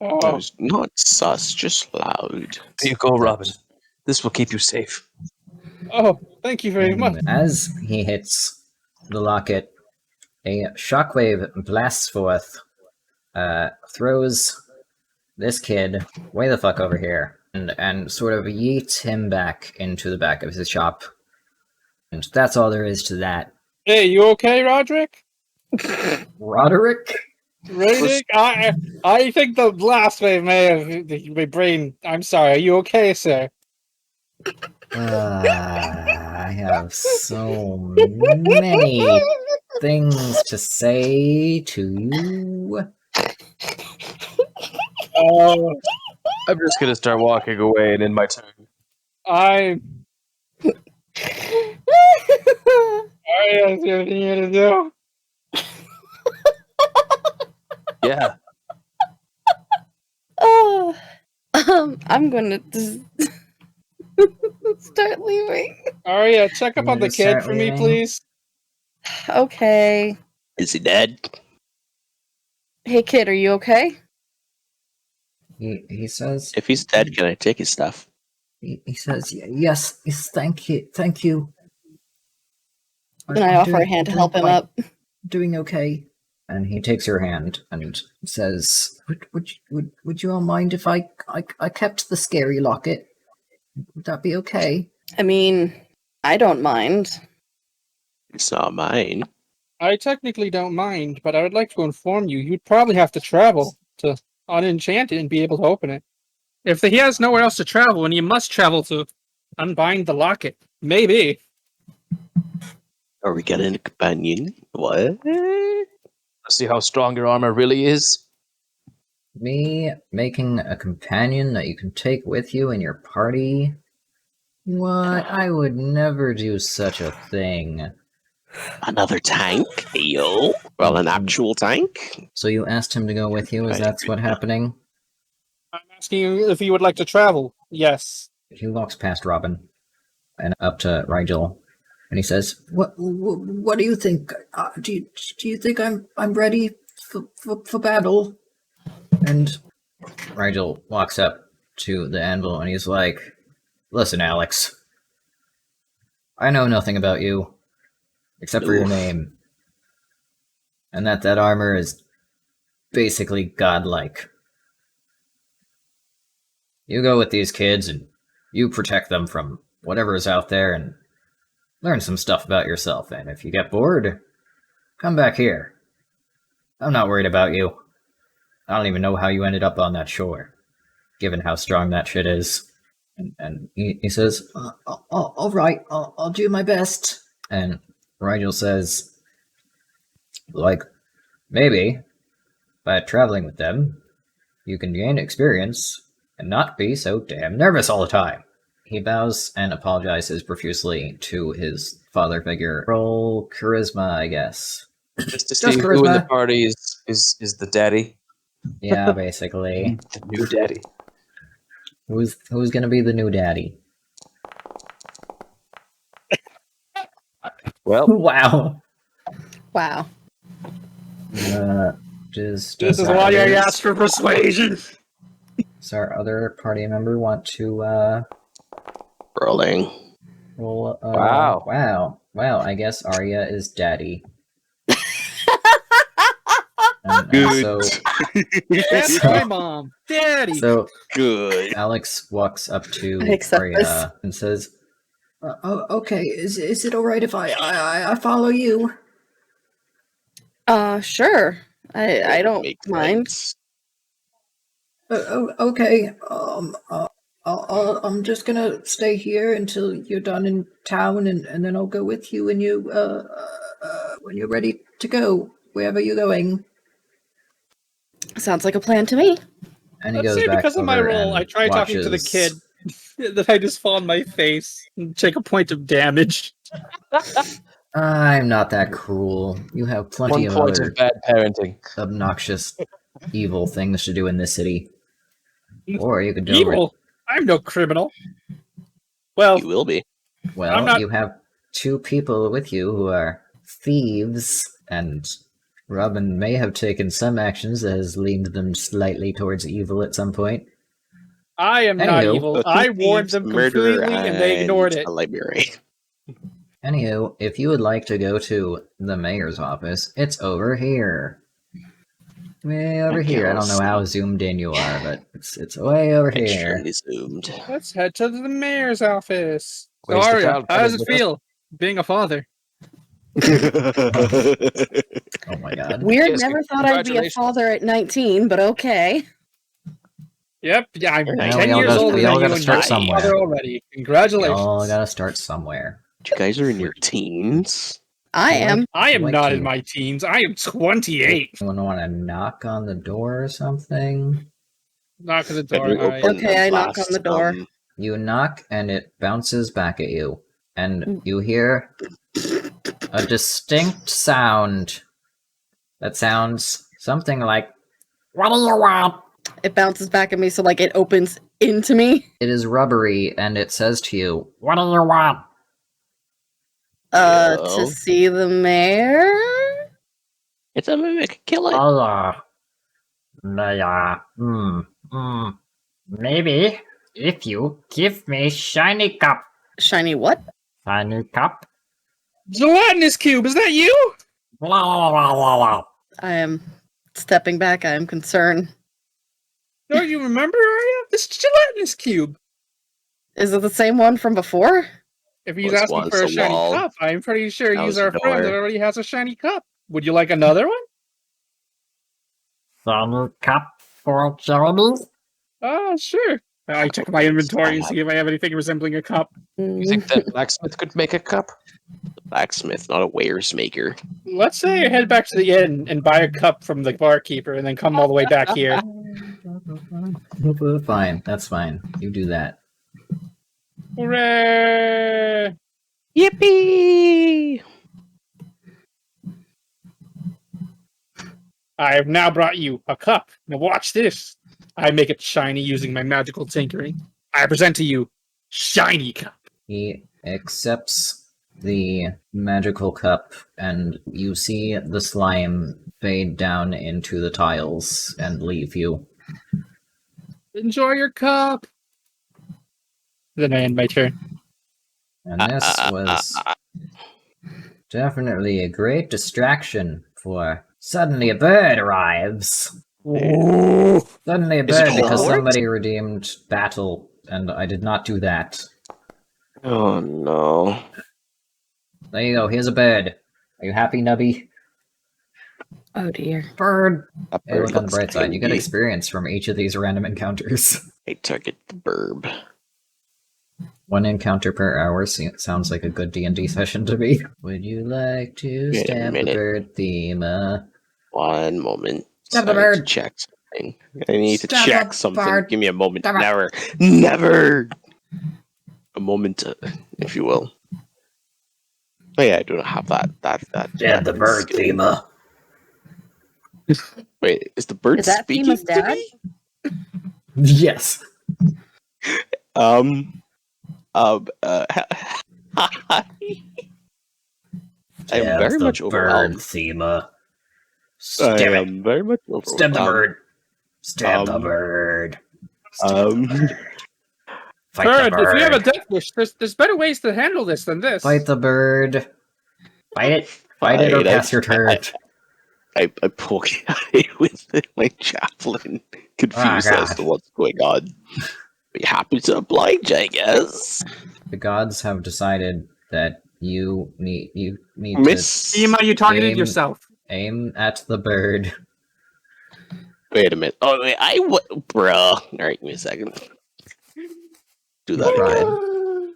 Oh, That was not sus, just loud. There you go, Robin. This will keep you safe. oh, thank you very much. As he hits the locket, a shockwave blasts forth, throws this kid way the fuck over here, and sort of yeets him back into the back of his shop. And that's all there is to that. Hey, you okay, Roderick? Roderick? Roderick? I think the blast wave may have my brain. I'm sorry. Are you okay, sir? I have so many things to say to you. Oh, I'm just gonna start walking away and in my turn. I. There's nothing here to do. Yeah. Oh, I'm gonna just start leaving. Aria, check up You on the wanna kid start for me, leaving? please. Okay. Is he dead? Hey, kid, are you okay? He says, If he's dead, can I take his stuff? he says, yes, thank you. And I offer a hand to help him up. Doing okay. And he takes your hand and says, would you all mind if I kept the scary locket? Would that be okay? I mean, I don't mind. It's not mine. I technically don't mind, but I would like to inform you, you'd probably have to travel to unenchant it and be able to open it. If he has nowhere else to travel, and you must travel to unbind the locket, maybe. Are we getting a companion? What? See how strong your armor really is? Me making a companion that you can take with you in your party? What? I would never do such a thing. Another tank? Yo. Well, an actual tank? So you asked him to go with you? Is that what's happening? I'm asking you if you would like to travel. Yes. He walks past Robin and up to Rigel, and he says, "What do you think? Do you think I'm ready for battle?" And Rigel walks up to the anvil, and he's like, "Listen, Alex, I know nothing about you, except for your name, and that armor is basically godlike. You go with these kids, and you protect them from whatever is out there, and learn some stuff about yourself, and if you get bored, come back here. I'm not worried about you. I don't even know how you ended up on that shore, given how strong that shit is. And he says, all right, I'll do my best. And Rigel says, like, maybe, by traveling with them, you can gain experience and not be so damn nervous all the time. He bows and apologizes profusely to his father figure. Roll charisma, I guess. Just to see who in the party is the daddy. Yeah, basically. The new daddy. Who's gonna be the new daddy? Well, Wow. Wow. This is why I asked for persuasion. Does our other party member want to Rolling. roll? Wow. Wow. I guess Arya is daddy. Good. So That's my mom. Daddy. So Good. Alex walks up to I accept Arya this. and says, okay, is it alright if I follow you? Sure. I don't Makes mind. sense. Okay, I'm just gonna stay here until you're done in town, and then I'll go with you when you're ready to go, wherever you're going. Sounds like a plan to me. And he Let's goes say back because of my over role, and I try talking to the watches- kid. That I just fall on my face and take a point of damage. I'm not that cruel. You have plenty 1 of point other of bad parenting. obnoxious, evil things to do in this city. Or you could do Evil? I'm no criminal. Well, You will be. Well, I'm not- you have two people with you who are thieves, and Robin may have taken some actions that has leaned them slightly towards evil at some point. I am not Anywho, evil. So two I warned thieves, them murderer, completely and they ignored it. A library. Anywho, if you would like to go to the mayor's office, it's over here. Way over Okay, here. I don't I'll know how see. zoomed in you are, but it's way over here. Extremely zoomed. Let's head to the mayor's office. So, Where's the Arya, crowd? how does it feel being a father? Oh my god. Weird, Yes, never thought I'd be a congratulations. father at 19, but okay. Yep, yeah, I'm Yeah, 10 we all years gotta- older we than all you gotta and start you're a somewhere. father already. We Congratulations. all gotta start somewhere. You guys are in your teens. I am. I am Like not to- in my teens. I am 28. Anyone want to knock on the door or something? Knock on the Can door. you Alright. open Okay, I and knock on the door. You knock and it bounces back at you, and you hear a distinct sound that sounds something like, "What do you want?" It bounces back at me, so like it opens into me. It is rubbery, and it says to you, "What do you want?" Hello? To see the mayor? It's a mimic. Kill it. Maybe if you give me shiny cup. Shiny what? Shiny cup? Gelatinous cube, is that you? I am stepping back. I am concerned. Don't you remember, Arya? This gelatinous cube. Is it the same one from before? If he's What's asking once for a a shiny wall, cup, I'm pretty sure now's he's a our friend that door. already has a shiny cup. Would you like another one? Shiny cup for Jeremy? Oh, sure. I check my inventory and see if I have anything resembling a cup. You think that blacksmith could make a cup? Blacksmith, not a wares maker. Let's say I head back to the inn and buy a cup from the barkeeper and then come all the way back here. Fine, that's fine. You do that. Hooray! Yippee! I have now brought you a cup. Now watch this. I make it shiny using my magical tinkering. I present to you shiny cup. He accepts the magical cup, and you see the slime fade down into the tiles and leave you. Enjoy your cup. Then I end my turn. And this was definitely a great distraction, for suddenly a bird arrives. Ooh. Suddenly a Is it bird because Hogwarts? somebody redeemed battle, and I did not do that. Oh no. There you go, here's a bird. Are you happy, Nubby? Oh dear. Bird! That Hey, bird look on the looks bright side. You get angry. experience from each of these random encounters. I target the burb. One encounter per hour sounds like a good D&D session to me. Would you like to Wait a stab the minute. bird theme? 1 moment. Stab the I need to bird. check something. I need to Stab check the something. bird. Give me a moment. Stab it. Never. Never! A moment, if you will. Oh yeah, I do not have that. Stab the bird skill. theme. Wait, is the bird Is that speaking Thima's to dad? me? Yes. Hi. I am Stabs very the much bird overwhelmed. theme. I Stab it. am very much overwhelmed. Stab the bird. Stab the um, bird. Stab the bird. Fight Bird, the bird. if you have a death wish, there's better ways to handle this than this. Fight the bird. Fight it. Fight it or Fine, pass your turn. I poke at it with my javelin, confused as God. to what's going on. Be happy to oblige, I guess. The gods have decided that you need Miss. Thima, you targeted Aim. yourself. to aim at the bird. Wait a minute. Oh wait, bruh. Alright, give me a second. Do that Try again. it.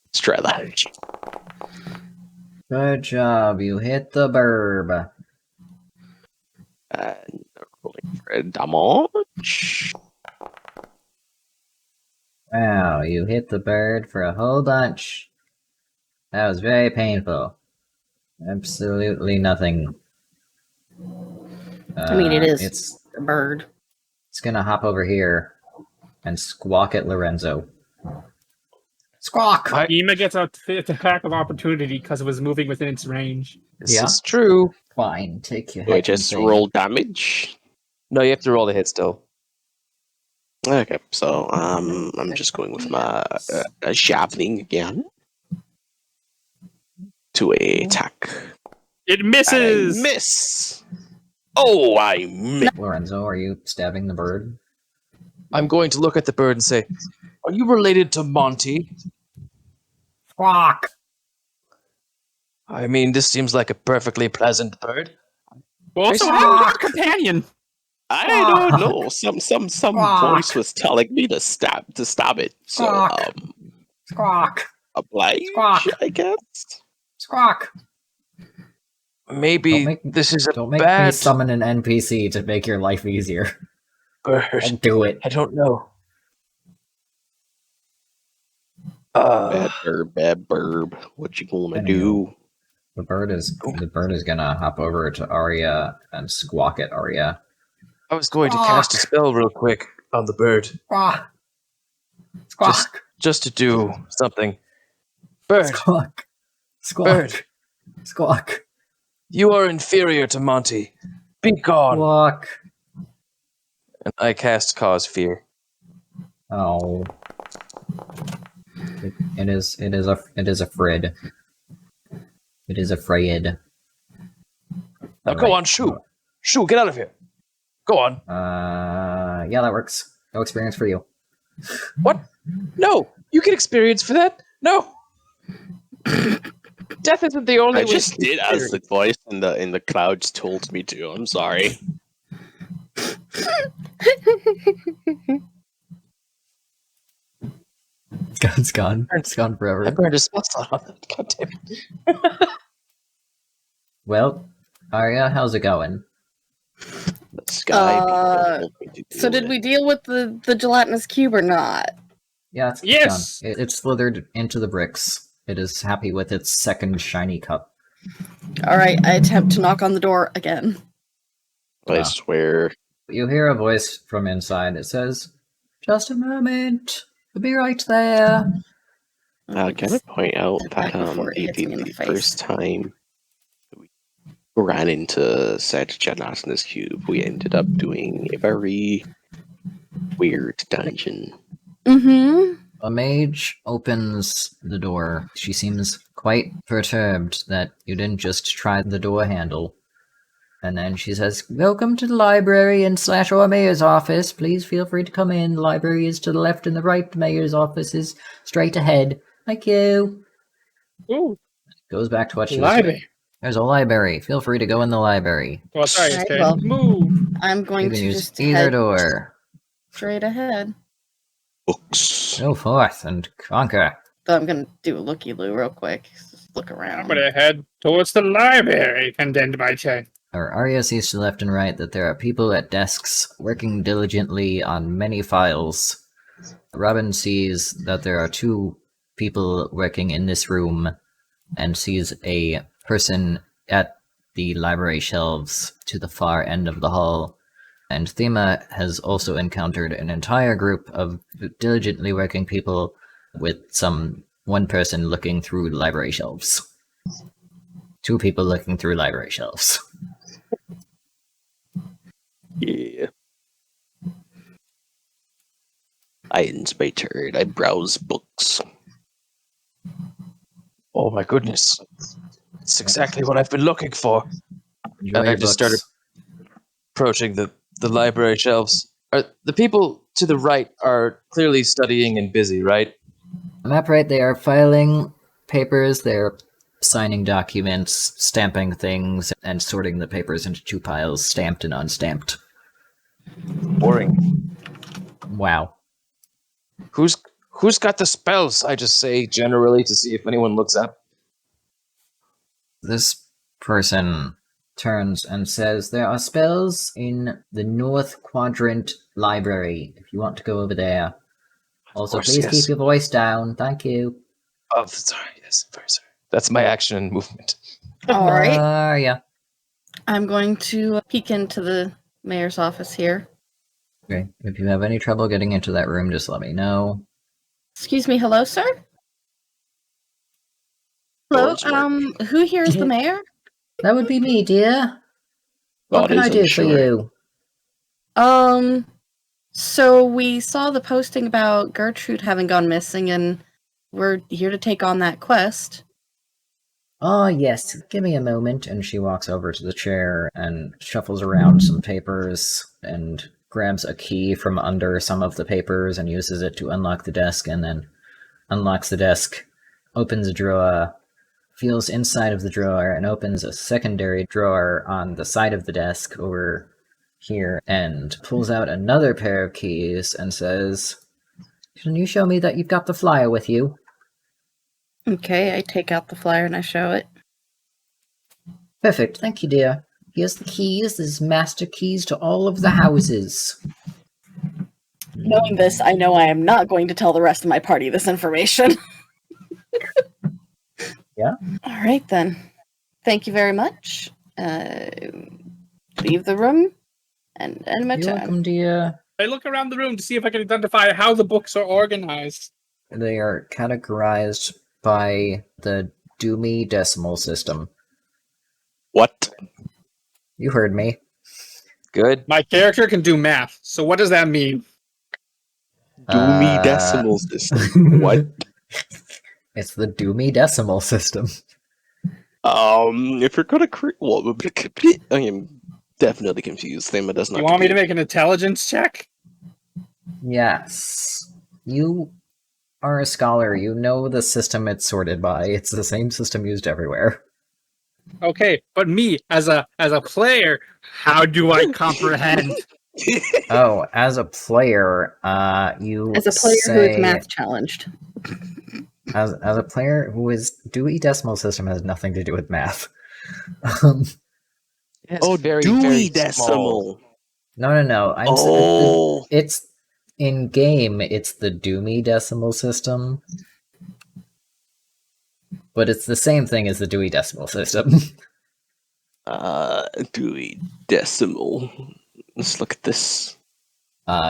Let's try that. Good job. You hit the burb. And rolling for a damage. Wow, you hit the bird for a whole bunch. That was very painful. Absolutely nothing. I mean, it is It's a bird. gonna hop over here and squawk at Lorenzo. Squawk! Thima gets a attack of opportunity because it was moving within its range. This Yeah. is true. Fine, take your Do I heckin' just thing. roll damage? No, you have to roll the hit still. Okay, so I'm just going with my javelin again to attack. It misses. I miss. Oh, I miss. Lorenzo, are you stabbing the bird? I'm going to look at the bird and say, "Are you related to Monty?" Squawk! I mean, this seems like a perfectly pleasant bird. Well, so Basically- I'm your companion. I don't know. Some Squawk. voice was telling me to stab it. So Squawk. Squawk! oblige, Squawk. I guess. Squawk! Maybe Don't make- this is a Don't make me bad summon an NPC to make your life easier. bird. I'll do it. I don't know. Bad burb. What you gonna Anywho. do? The bird is gonna hop over to Arya and squawk at Arya. I was going to cast a spell real quick on the bird, Squawk! Squawk! just to do something. Bird, Squawk! Squawk! bird, Squawk! you are inferior to Monty. Be gone. Squawk! And I cast Cause Fear. Oh. It is a Frid. It is afraid. Now go on, Shoo. Shoo, get out of here. Go on. Yeah, that works. No experience for you. What? No, you get experience for that. No. Death isn't the only I way. just did as the voice in the clouds told me to. I'm sorry. It's gone. It's gone I forever. burned a spell slot on that. God damn it. Well, Arya, how's it going? The sky. told me to So do did it. we deal with the gelatinous cube or not? Yeah, it's Yes! done. It slithered into the bricks. It is happy with its second shiny cup. Alright, I attempt to knock on the door again. I swear. You hear a voice from inside. It says, "Just a moment. We'll be right there." Can I point out back that before it hits me in the the face. first time we ran into said gelatinous cube, we ended up doing a very weird dungeon. Mm-hmm. A mage opens the door. She seems quite perturbed that you didn't just try the door handle. And then she says, "Welcome to the library and / or mayor's office. Please feel free to come in. The library is to the left and the right. The mayor's office is straight ahead. Thank you." Ooh, Goes back to what she was doing. library. There's a library. Feel free to go in the library. Well, sorry, Alright, okay. well. Move. I'm going You can to use just either head door. straight ahead. Books. Go forth and conquer. Though I'm gonna do a looky-loo real quick. Just look I'm around. gonna head towards the library, condemned by Che. Arya sees to left and right that there are people at desks working diligently on many files. Robin sees that there are 2 people working in this room and sees a person at the library shelves to the far end of the hall. And Thema has also encountered an entire group of diligently working people with one person looking through library shelves. 2 people looking through library shelves. Yeah. It's my turn. I browse books. Oh my goodness. It's exactly what I've been looking for. Enjoy I your just books. started approaching the library shelves. The people to the right are clearly studying and busy, right? Map right, they are filing papers, they're signing documents, stamping things, and sorting the papers into 2 piles, stamped and unstamped. Boring. Wow. Who's got the spells? I just say generally to see if anyone looks up. This person turns and says, there are spells in the North Quadrant Library, if you want to go over there. Also, course, please yes. keep your voice down. Thank you. Oh, sorry. Yes, very sorry. That's my action and movement. Alright. Yeah. I'm going to peek into the mayor's office here. Okay. If you have any trouble getting into that room, just let me know. Excuse me, hello, sir? Hello, Doors who here is the mayor? That would be me, dear. What God can I is do for unsure. you? So we saw the posting about Gertrude having gone missing, and we're here to take on that quest. Ah, yes, give me a moment. And she walks over to the chair and shuffles around some papers and grabs a key from under some of the papers and uses it to unlock the desk, and then unlocks the desk, opens a drawer, feels inside of the drawer, and opens a secondary drawer on the side of the desk over here, and pulls out another pair of keys and says, can you show me that you've got the flyer with you? Okay, I take out the flyer and I show it. Perfect, thank you, dear. Here's the keys. There's master keys to all of the houses. Knowing this, I know I am not going to tell the rest of my party this information. Yeah? Alright then. Thank you very much. Leave the room and end my You're time. welcome, dear. I look around the room to see if I can identify how the books are organized. They are categorized by the Doomy decimal system. What? You heard me. Good. My character can do math, so what does that mean? Doomy decimal system. What? It's the Doomy decimal system. If you're gonna create, well, I am definitely confused. Thema does not. You want me to make an intelligence check? Yes. You are a scholar. You know the system it's sorted by. It's the same system used everywhere. Okay, but me as a player, how do I comprehend? Oh, as a player, you As a player say, who is math challenged. As a player who is Dewey Decimal System has nothing to do with math. Oh, very, Dewey very Decimal. No. It's in game. It's the Doomy Decimal System, but it's the same thing as the Dewey Decimal System. Dewey Decimal. Let's look at this.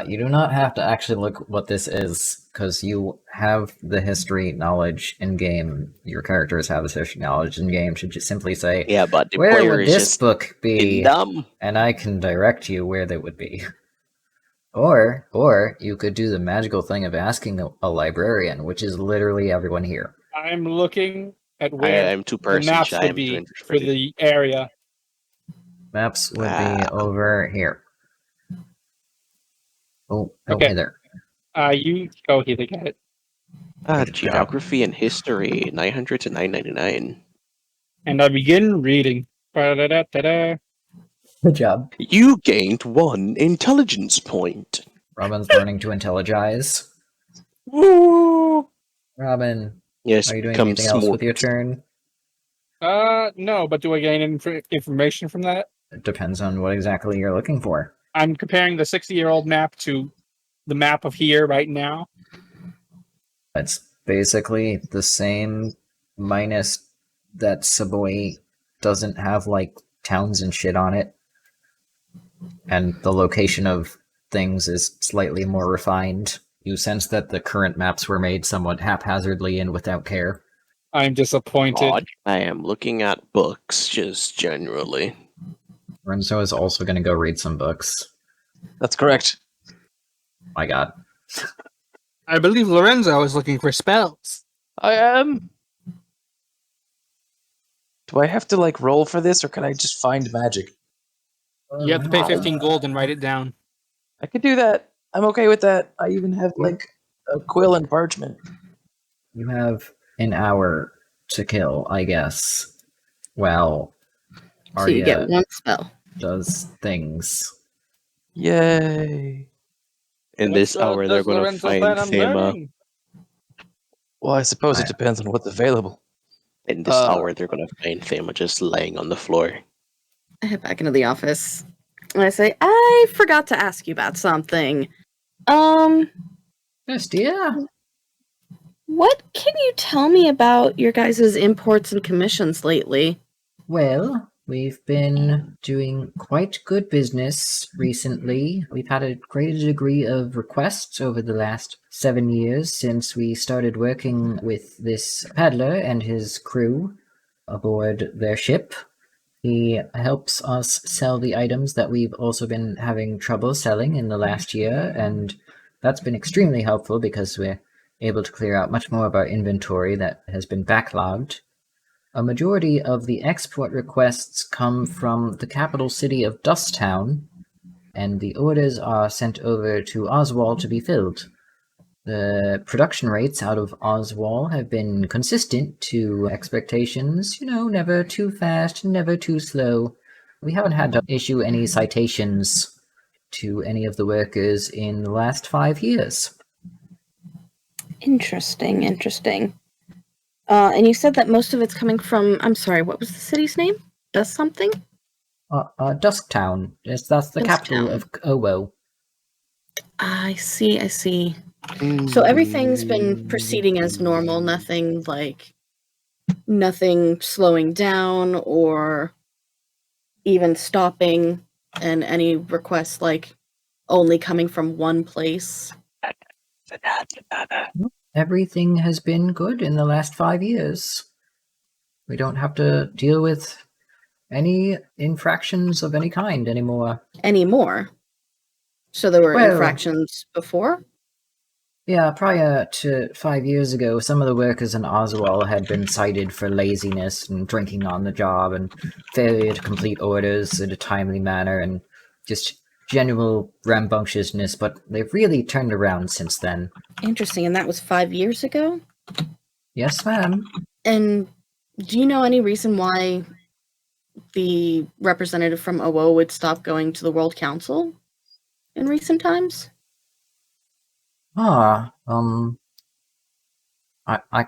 You do not have to actually look what this is, because you have the history knowledge in game. Your characters have the history knowledge in game. Should just simply say, Yeah, but the where player would is this just book be? dumb. And I can direct you where they would be. Or you could do the magical thing of asking a librarian, which is literally everyone here. I'm looking at where I'm too the person maps shy. would I'm too be for introverted. the area. Maps would be over here. Oh, Okay. Heather. You go, Heather, get it. Geography and history, 900 to 999. And I begin reading. Ba-da-da-da-da. Good job. You gained 1 intelligence point. Robin's learning to intelligize. Woo! Robin, Yes, are you doing become anything else with smart. your turn? No, but do I gain information from that? It depends on what exactly you're looking for. I'm comparing the 60-year-old map to the map of here right now. It's basically the same, minus that Savoy doesn't have, like, towns and shit on it. And the location of things is slightly more refined. You sense that the current maps were made somewhat haphazardly and without care. I'm disappointed. Odd. I am looking at books, just generally. Renzo is also going to go read some books. That's correct. My god. I believe Lorenzo is looking for spells. I am. Do I have to like roll for this, or can I just find magic? You have to pay 15 gold and write it down. I could do that. I'm okay with that. I even have like a quill and parchment. You have an hour to kill, I guess. Well, So you get Arya 1 spell. does things. Yay! In this hour, they're gonna find Thema. Well, I suppose it depends on what's available. In this hour, they're gonna find Thema just laying on the floor. I head back into the office. And I say, I forgot to ask you about something. Yes, dear. What can you tell me about your guys' imports and commissions lately? Well, we've been doing quite good business recently. We've had a greater degree of requests over the last 7 years since we started working with this peddler and his crew aboard their ship. He helps us sell the items that we've also been having trouble selling in the last year, and that's been extremely helpful because we're able to clear out much more of our inventory that has been backlogged. A majority of the export requests come from the capital city of Dusttown, and the orders are sent over to Oswald to be filled. The production rates out of Oswald have been consistent to expectations, never too fast, never too slow. We haven't had to issue any citations to any of the workers in the last 5 years. Interesting. And you said that most of it's coming from, I'm sorry, what was the city's name? Does something? Dusktown. Yes, that's the capital Dusktown. of Owo. I see. So everything's been proceeding as normal, nothing slowing down or even stopping, and any requests only coming from one place. Everything has been good in the last 5 years. We don't have to deal with any infractions of any kind anymore. So there were infractions before? Yeah, prior to 5 years ago, some of the workers in Oswald had been cited for laziness and drinking on the job and failure to complete orders in a timely manner and just general rambunctiousness, but they've really turned around since then. Interesting, and that was 5 years ago? Yes, ma'am. And do you know any reason why the representative from OO would stop going to the World Council in recent times? I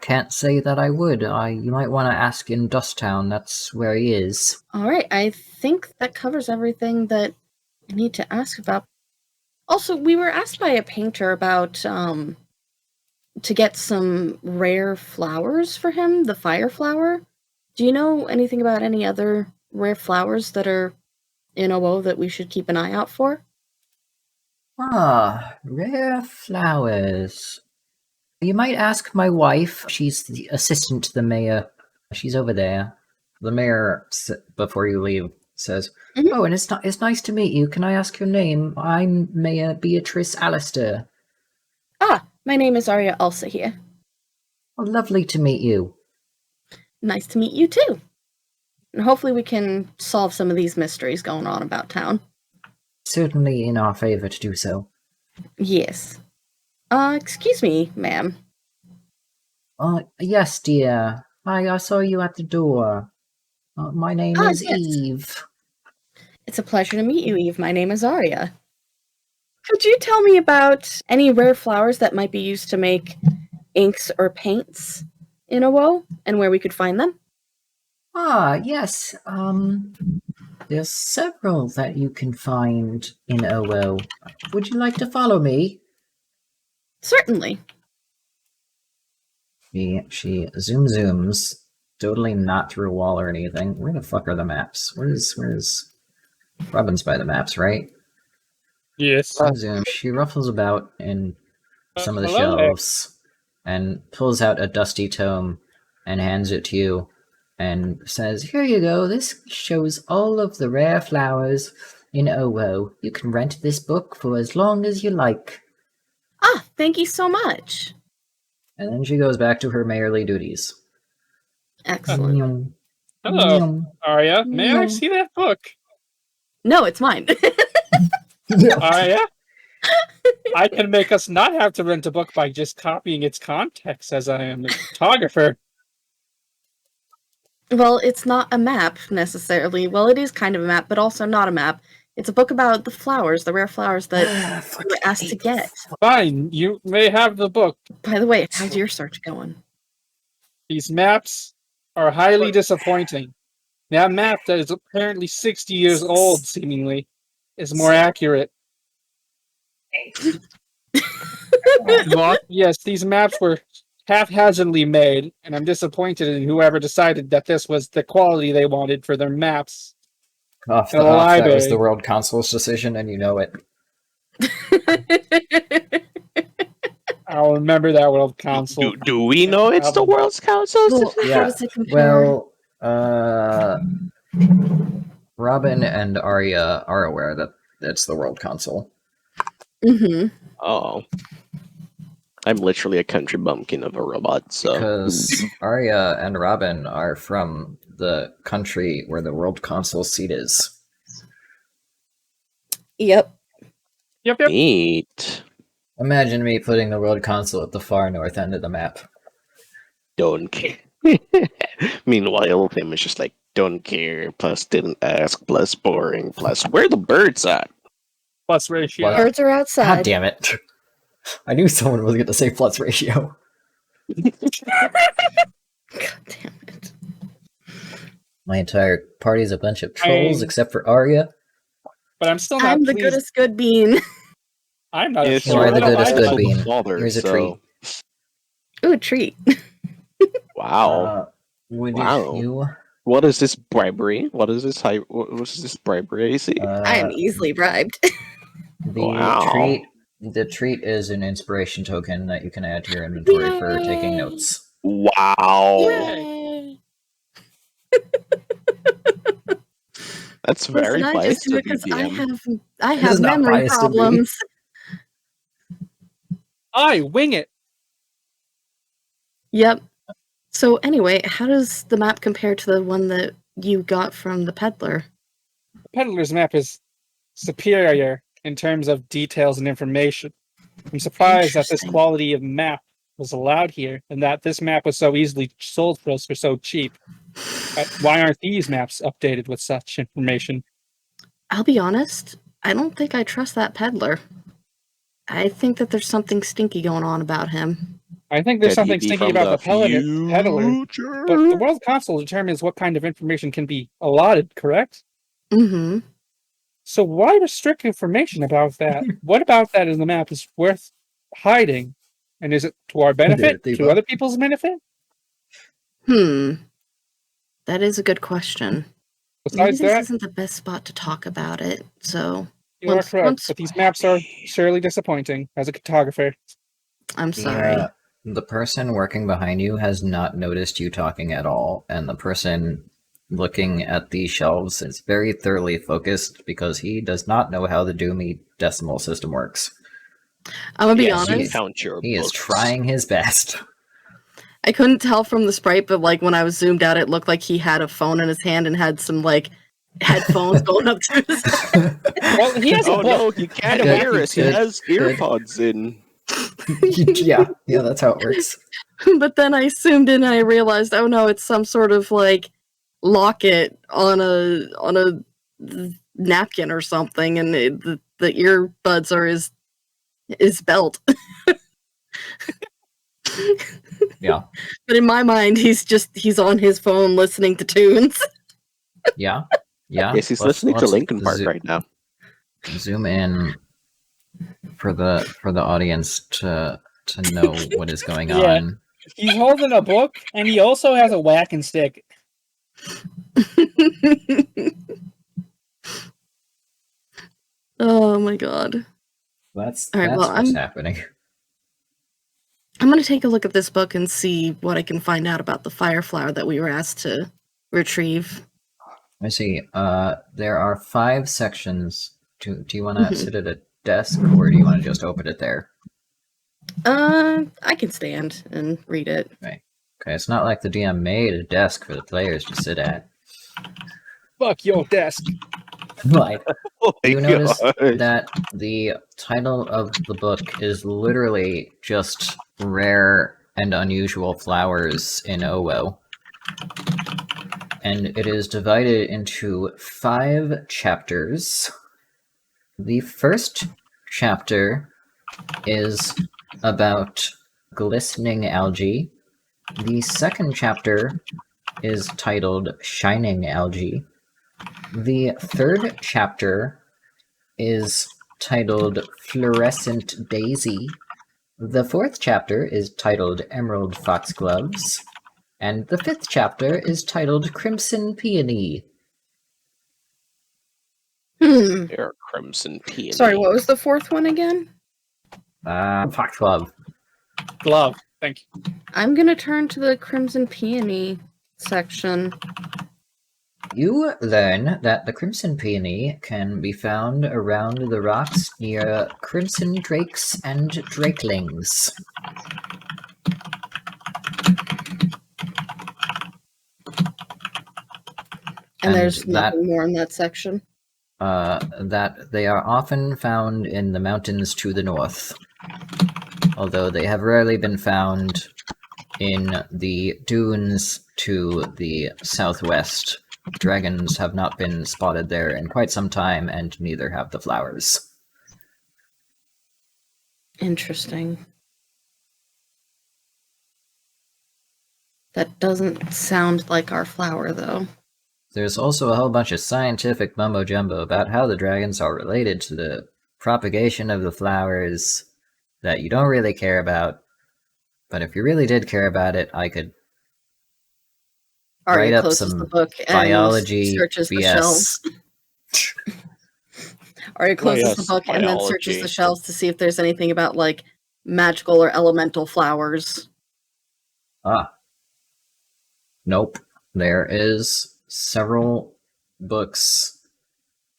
can't say that I would. You might want to ask in Dusttown. That's where he is. All right, I think that covers everything that I need to ask about. Also, we were asked by a painter about to get some rare flowers for him, the fire flower. Do you know anything about any other rare flowers that are in OO that we should keep an eye out for? Rare flowers. You might ask my wife. She's the assistant to the mayor. She's over there. The mayor, before you leave, says, Oh, and it's nice to meet you. Can I ask your name? I'm Mayor Beatrice Allister. My name is Arya Ulsa here. Oh, lovely to meet you. Nice to meet you too. And hopefully we can solve some of these mysteries going on about town. Certainly in our favor to do so. Yes. Excuse me, ma'am. Yes, dear. I saw you at the door. My name is yes. Eve. It's a pleasure to meet you, Eve. My name is Arya. Could you tell me about any rare flowers that might be used to make inks or paints in Owo, and where we could find them? Yes. There's several that you can find in Owo. Would you like to follow me? Certainly. She zooms, totally not through a wall or anything. Where the fuck are the maps? Where's Robin's by the maps, right? Yes. Zoom. She ruffles about in some of the Hello there. shelves and pulls out a dusty tome and hands it to you and says, "Here you go. This shows all of the rare flowers in Owo. You can rent this book for as long as you like." Ah, thank you so much. And then she goes back to her mayorly duties. Excellent. Nyum, Hello, nyum, Arya. May I nyum. see that book? No, it's mine. Arya? I can make us not have to rent a book by just copying its context, as I am a photographer. Well, it's not a map, necessarily. Well, it is kind of a map, but also not a map. It's a book about the flowers, the rare flowers that we were asked to get. Fine, you may have the book. By the way, how's your search going? These maps are highly disappointing. That map that is apparently 60 years old, seemingly, is more accurate. Well, yes, these maps were haphazardly made, and I'm disappointed in whoever decided that this was the quality they wanted for their maps. Off In a that was library. the World Council's decision, and you know it. I'll remember that World Council. Do we know it's the World's Council? Well, Yeah, how does it compare? Well, Robin and Arya are aware that it's the World Council. Mm-hmm. Oh. I'm literally a country bumpkin of a robot, so... Because Arya and Robin are from the country where the World Council seat is. Yep. Yep. Neat. Imagine me putting the World Council at the far north end of the map. Don't care. Meanwhile, him is just like, don't care, plus didn't ask, plus boring, plus where the birds at? Plus ratio. What? Birds are God outside. damn it. I knew someone was going to say plus ratio. God damn it. My entire party's a bunch of trolls, I'm- except for Arya. But I'm still not I'm the pleased. goodest good bean. I'm not It's You are the troll. goodest good the bean. father, Here's a so- treat. Ooh, treat. Wow. Would Wow. you? What is this bribery? What is this bribery I see? I am easily bribed. The treat is an inspiration token that you can add to your inventory for taking Yay. notes. Wow. Yay. That's very Listen, I biased just do it of you, because I DM. have is not memory biased of me. problems. I wing it. Yep. So anyway, how does the map compare to the one that you got from the peddler? The peddler's map is superior in terms of details and information. I'm surprised that this Interesting. quality of map was allowed here, and that this map was so easily sold for us for so cheap. Why aren't these maps updated with such information? I'll be honest, I don't think I trust that peddler. I think that there's something stinky going on about him. I think there's Could he something be stinky from about the peddler, future? but the World Council determines what kind of information can be allotted, correct? Mm-hmm. So why restrict information about that? What about that in the map is worth hiding? And is it to our benefit? To other people's benefit? That is a good question. Maybe Besides this that, isn't the best spot to talk about it, so you are correct, but these maps are surely disappointing as a cartographer. I'm sorry. The person working behind you has not noticed you talking at all, and the person looking at these shelves is very thoroughly focused because he does not know how the Doomy decimal system works. I'm gonna be Yes, you honest. count your He is books. trying his best. I couldn't tell from the sprite, but like when I was zoomed out, it looked like he had a phone in his hand and had some like headphones going up to his head. Well, he has a Oh book. no, he can't Good, hear us. He good, has good. earpods in. yeah, that's how it works. But then I zoomed in and I realized, oh no, it's some sort of like locket on a napkin or something, and the earbuds are his belt. Yeah. But in my mind, he's on his phone listening to tunes. Yeah. Yeah. Yes, he's listening to Linkin Park right now. Zoom in for the audience to know what is going Yeah. on. He's holding a book, and he also has a whacking stick. Oh my god. That's All right, well, what's happening. I'm going to take a look at this book and see what I can find out about the fire flower that we were asked to retrieve. I see. There are 5 sections. Do you want to sit at a desk, or do you want to just open it there? I can stand and read it. Okay. It's not like the DM made a desk for the players to sit at. Fuck your desk. But Oh my you notice gosh. that the title of the book is literally just Rare and Unusual Flowers in Owo. And it is divided into 5 chapters. The first chapter is about glistening algae. The second chapter is titled Shining Algae. The third chapter is titled Fluorescent Daisy. The fourth chapter is titled Emerald Foxgloves. And the fifth chapter is titled Crimson Peony. They're Crimson Peony. Sorry, what was the fourth one again? Foxglove. Glove. Thank you. I'm going to turn to the Crimson Peony section. You learn that the Crimson Peony can be found around the rocks near Crimson Drakes and Drakelings. And there's nothing more in that section. That they are often found in the mountains to the north, although they have rarely been found in the dunes to the southwest. Dragons have not been spotted there in quite some time, and neither have the flowers. Interesting. That doesn't sound like our flower, though. There's also a whole bunch of scientific mumbo-jumbo about how the dragons are related to the propagation of the flowers that you don't really care about. But if you really did care about it, I could write up some biology searches BS. the shelves. Arya closes the book and then searches the shelves to see if there's anything about, like, magical or elemental flowers. Nope. There is several books.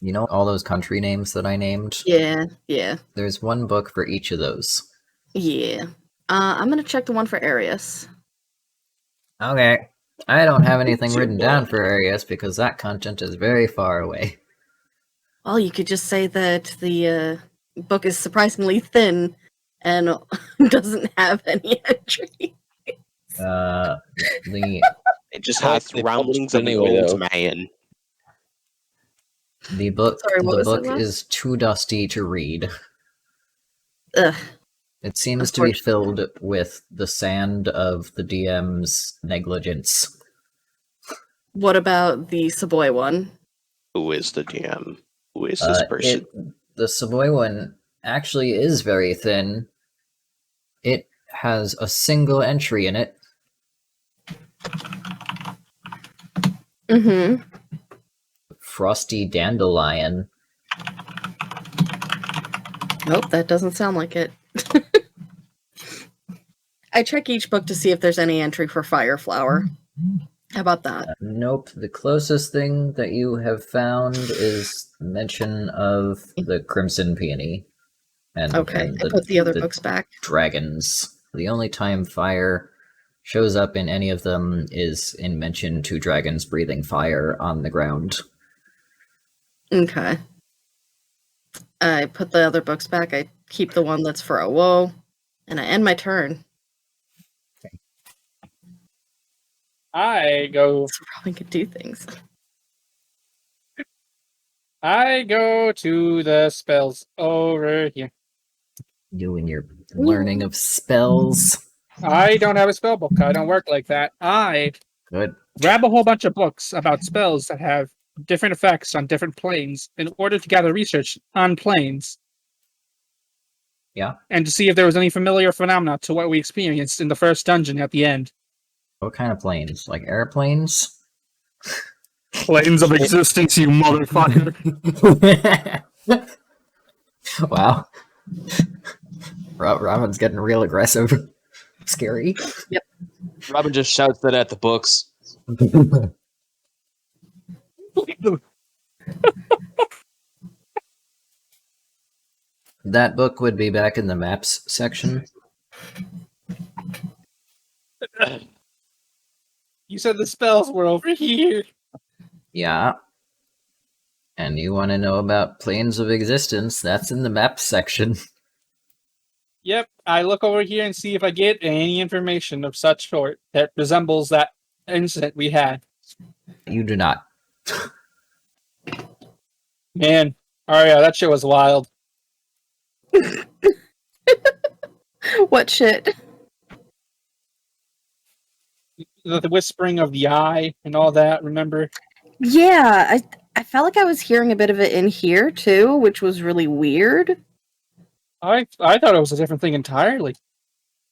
You know all those country names that I named? Yeah. There's one book for each of those. Yeah. I'm gonna check the one for Arius. Okay. I don't have anything written down for Arius because that content is very far away. Well, you could just say that the book is surprisingly thin and doesn't have any entry. It just has ramblings of an old man. The book is too dusty to read. Ugh. It seems to be filled with the sand of the DM's negligence. What about the Savoy one? Who is the DM? Who is this person? The Savoy one actually is very thin. It has a single entry in it. Mm-hmm. Frosty Dandelion. Nope, that doesn't sound like it. I check each book to see if there's any entry for Fire Flower. How about that? Nope. The closest thing that you have found is mention of the Crimson Peony. Okay, I put the other books back. Dragons. The only time fire shows up in any of them is in mention to dragons breathing fire on the ground. Okay. I put the other books back. I keep the one that's for Owo, and I end my turn. I go. Robin could do things. I go to the spells over here. You and your learning of spells. I don't have a spell book. I don't work like that. I Good. grab a whole bunch of books about spells that have different effects on different planes in order to gather research on planes. Yeah. And to see if there was any familiar phenomena to what we experienced in the first dungeon at the end. What kind of planes? Like airplanes? Planes of existence, you motherfucker. Wow. Robin's getting real aggressive. Scary. Robin just shouts that at the books. That book would be back in the maps section. You said the spells were over here. Yeah. And you want to know about planes of existence? That's in the maps section. Yep, I look over here and see if I get any information of such sort that resembles that incident we had. You do not. Man, oh yeah, that shit was wild. What shit? The whispering of the eye and all that, remember? Yeah, I felt like I was hearing a bit of it in here too, which was really weird. I thought it was a different thing entirely.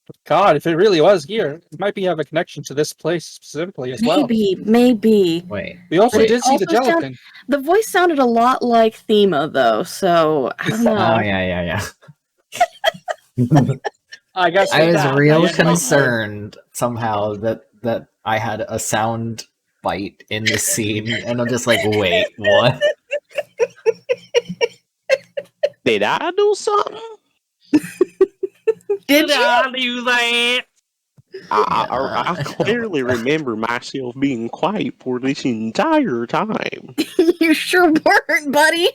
But God, if it really was here, it might have a connection to this place specifically as well. Maybe. Wait. We also But it did see the also gelatin. The voice sounded a lot like Thema, though, so I don't know. Oh, yeah. I guess I was that, real I guess- concerned somehow that I had a sound bite in the scene, and I'm just like, wait, what? Did I do something? Did you? I do that? I clearly remember myself being quiet for this entire time. You sure weren't, buddy.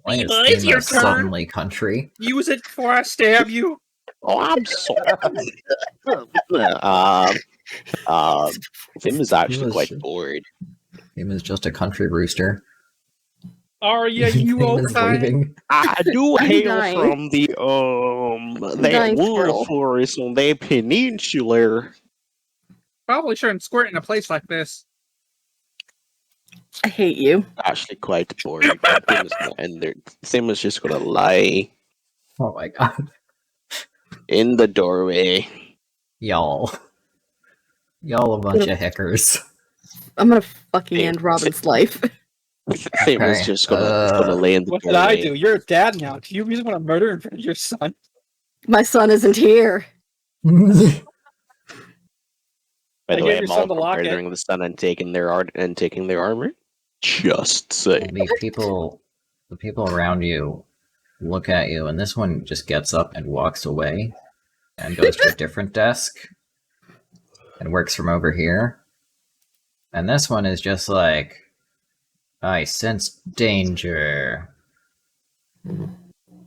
Why is It's Thema your turn. suddenly country? Use it before I stab you. Oh, I'm sorry. Tim is actually quite bored. Thema's just a country rooster. Arya, you Thema's okay? leaving. I do I'm hail dying. from the that dying wool squirrel. forest on the peninsula. Probably shouldn't squirt in a place like this. I hate you. Actually, quite bored. Tim is not in there. Tim is just gonna lie Oh my god. in the doorway. Y'all a bunch of hackers. I'm gonna fucking Hey, end Robin's life. Tim is Okay, just gonna lay in the What did doorway. I do? You're a dad now. Do you really want to murder in front of your son? My son isn't here. By I the way, gave your I'm son all the locket. murdering the sun and taking their art and taking their armor. Just say. the people around you look at you, and this one just gets up and walks away and goes to a different desk and works from over here. And this one is just like, I sense danger.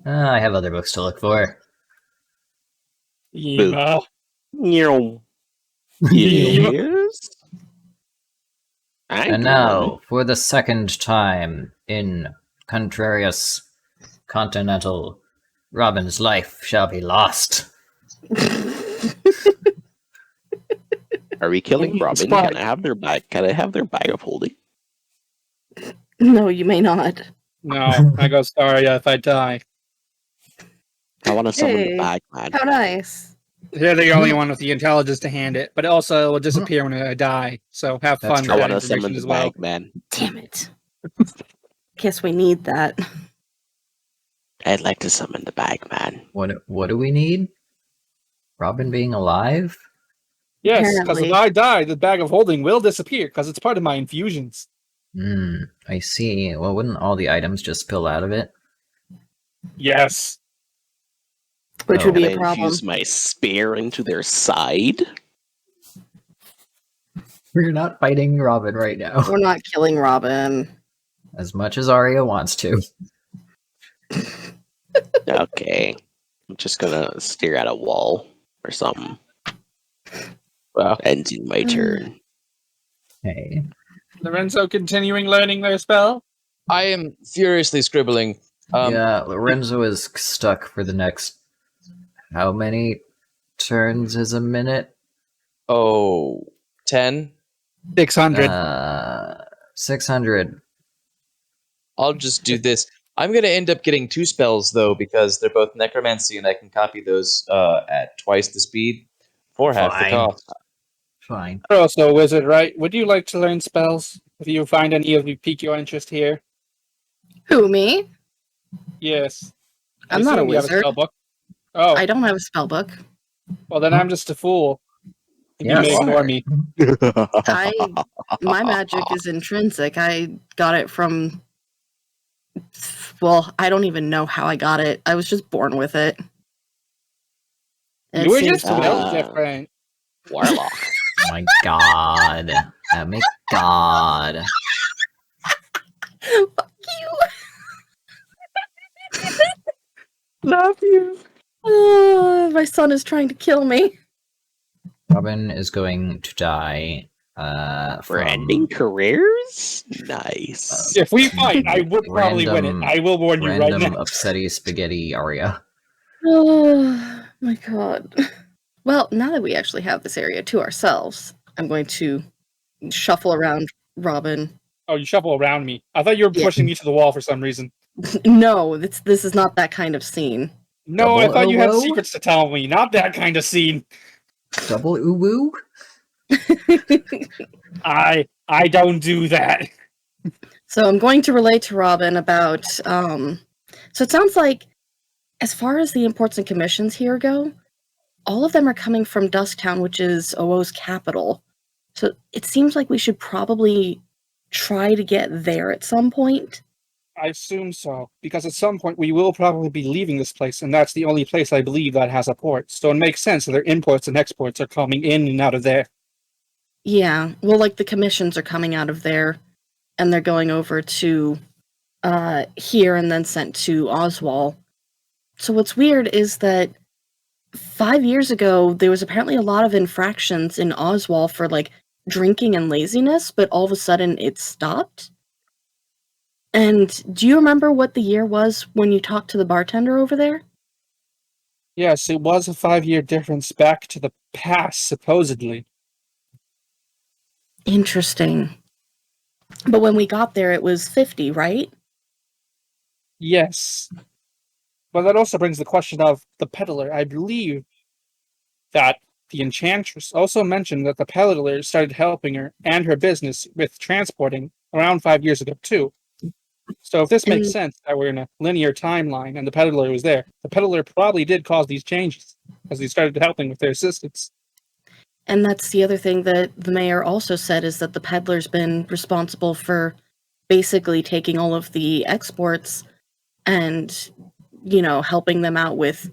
I have other books to look for. Yeah. Yes. And now, for the second time in Contrarious Continental, Robin's life shall be lost. Are we killing It's Robin? fine. Can I have their bag? Can I have their bag of holding? No, you may not. No, I go sorry if I die. I want to summon Hey. the bag, man. How nice. They're the only one with the intelligence to hand it, but also it will disappear when I die. So have That's fun true. with I that want to summon information the as well. bag, man. Damn it. Guess we need that. I'd like to summon the bag, man. What do we need? Robin being alive? Yes, because if Apparently. I die, the bag of holding will disappear because it's part of my infusions. I see. Well, wouldn't all the items just spill out of it? Yes. Which Oh. would be Can a I problem. infuse my spear into their side? We're not fighting Robin right now. We're not killing Robin. As much as Arya wants to. Okay. I'm just gonna stare at a wall or something. Well, ending my turn. Hey. Lorenzo continuing learning their spell? I am furiously scribbling. Yeah, Lorenzo is stuck for the next... How many turns is a minute? 10. 600. 600. I'll just do this. I'm going to end up getting 2 spells, though, because they're both necromancy, and I can copy those at twice the speed for half the Fine. cost. Fine. You're also a wizard, right? Would you like to learn spells? If you find any of you pique your interest here? Who, me? Yes. I'm not a assume you have wizard. spell book. Oh, I don't have a spell book. well then I'm just a fool. And Yes. you may ignore me. My magic is intrinsic. I got it from. Well, I don't even know how I got it. I was just born with it. And You it were seems just to be- spelled different. Warlock. Oh my god. Oh my god. Fuck you. Love you. Oh, my son is trying to kill me. Robin is going to die. For ending careers? Nice. If we fight, I would probably win it. Random- I will warn you right Random now. upsetty spaghetti aria. Oh my god. Well, now that we actually have this area to ourselves, I'm going to shuffle around Robin. Oh, you shuffle around me. I thought you were Yeah. pushing me to the wall for some reason. No, this is not that kind of scene. No, I Double thought you had OO? secrets to tell me. Not that kind of scene. Double uwu? I don't do that. So I'm going to relate to Robin about so it sounds like as far as the imports and commissions here go, all of them are coming from Dusktown, which is OO's capital. So it seems like we should probably try to get there at some point. I assume so, because at some point we will probably be leaving this place, and that's the only place I believe that has a port. So it makes sense that their imports and exports are coming in and out of there. Yeah, well, like the commissions are coming out of there, and they're going over to here and then sent to Oswald. So what's weird is that 5 years ago, there was apparently a lot of infractions in Oswald for like drinking and laziness, but all of a sudden it stopped. And do you remember what the year was when you talked to the bartender over there? Yes, it was a 5-year difference back to the past, supposedly. Interesting. But when we got there, it was 50, right? Yes. But that also brings the question of the peddler. I believe that the enchantress also mentioned that the peddler started helping her and her business with transporting around 5 years ago, too. So if this makes And- sense, that we're in a linear timeline and the peddler was there, the peddler probably did cause these changes as he started helping with their assistance. And that's the other thing that the mayor also said is that the peddler's been responsible for basically taking all of the exports and, you know, helping them out with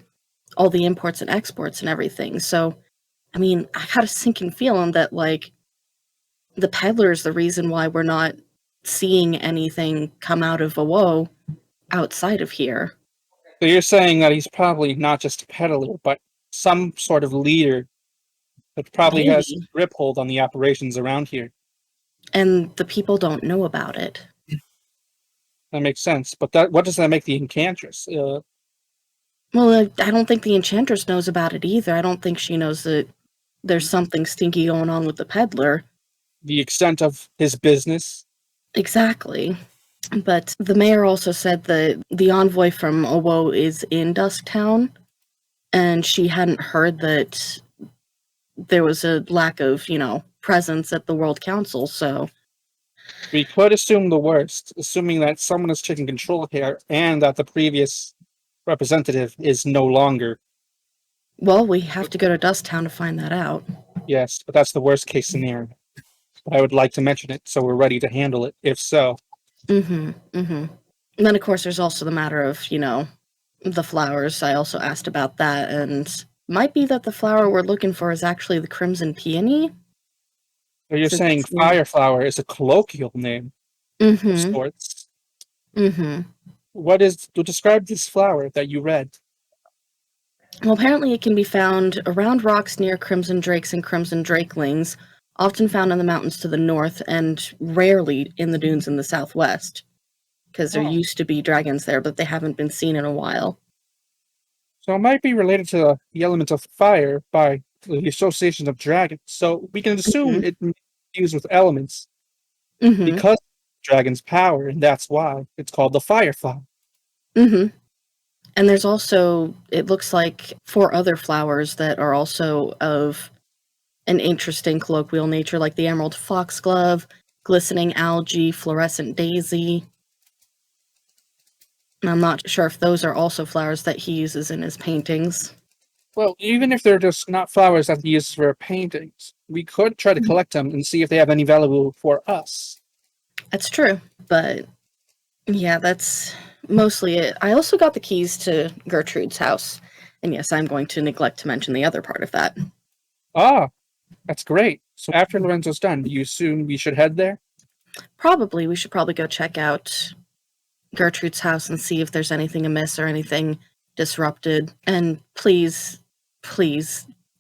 all the imports and exports and everything. So, I mean, I got a sinking feeling that, like, the peddler is the reason why we're not seeing anything come out of Awo outside of here. So you're saying that he's probably not just a peddler, but some sort of leader that probably has Maybe. grip hold on the operations around here. And the people don't know about it. That makes sense. But what does that make the enchantress? Well, I don't think the enchantress knows about it either. I don't think she knows that there's something stinky going on with the peddler. The extent of his business? Exactly. But the mayor also said that the envoy from Owo is in Dusktown, and she hadn't heard that there was a lack of, you know, presence at the World Council, so We could assume the worst, assuming that someone is taking control here and that the previous representative is no longer. well, we have to go to Dusktown to find that out. Yes, but that's the worst case scenario. But I would like to mention it so we're ready to handle it, if so. Mm-hmm. Mm-hmm. And then of course there's also the matter of, you know, the flowers. I also asked about that, and might be that the flower we're looking for is actually the crimson peony. So you're So saying that's the- Fireflower is a colloquial name of Mm-hmm. sorts. Mm-hmm. Describe this flower that you read? Well, apparently it can be found around rocks near crimson drakes and crimson drakelings, often found in the mountains to the north and rarely in the dunes in the southwest. Because there used to be dragons there, but they haven't been seen in a while. So it might be related to the element of fire by the association of dragons. So we can assume it may be used with elements because of dragon's power, and that's why it's called the firefly. And there's also, it looks like 4 other flowers that are also of an interesting colloquial nature, like the emerald foxglove, glistening algae, fluorescent daisy. And I'm not sure if those are also flowers that he uses in his paintings. Well, even if they're just not flowers that he uses for paintings, we could try to collect them and see if they have any value for us. That's true, but yeah, that's mostly it. I also got the keys to Gertrude's house, and yes, I'm going to neglect to mention the other part of that. Ah, that's great. So after Lorenzo's done, do you assume we should head there? Probably, we should probably go check out Gertrude's house and see if there's anything amiss or anything disrupted. And please,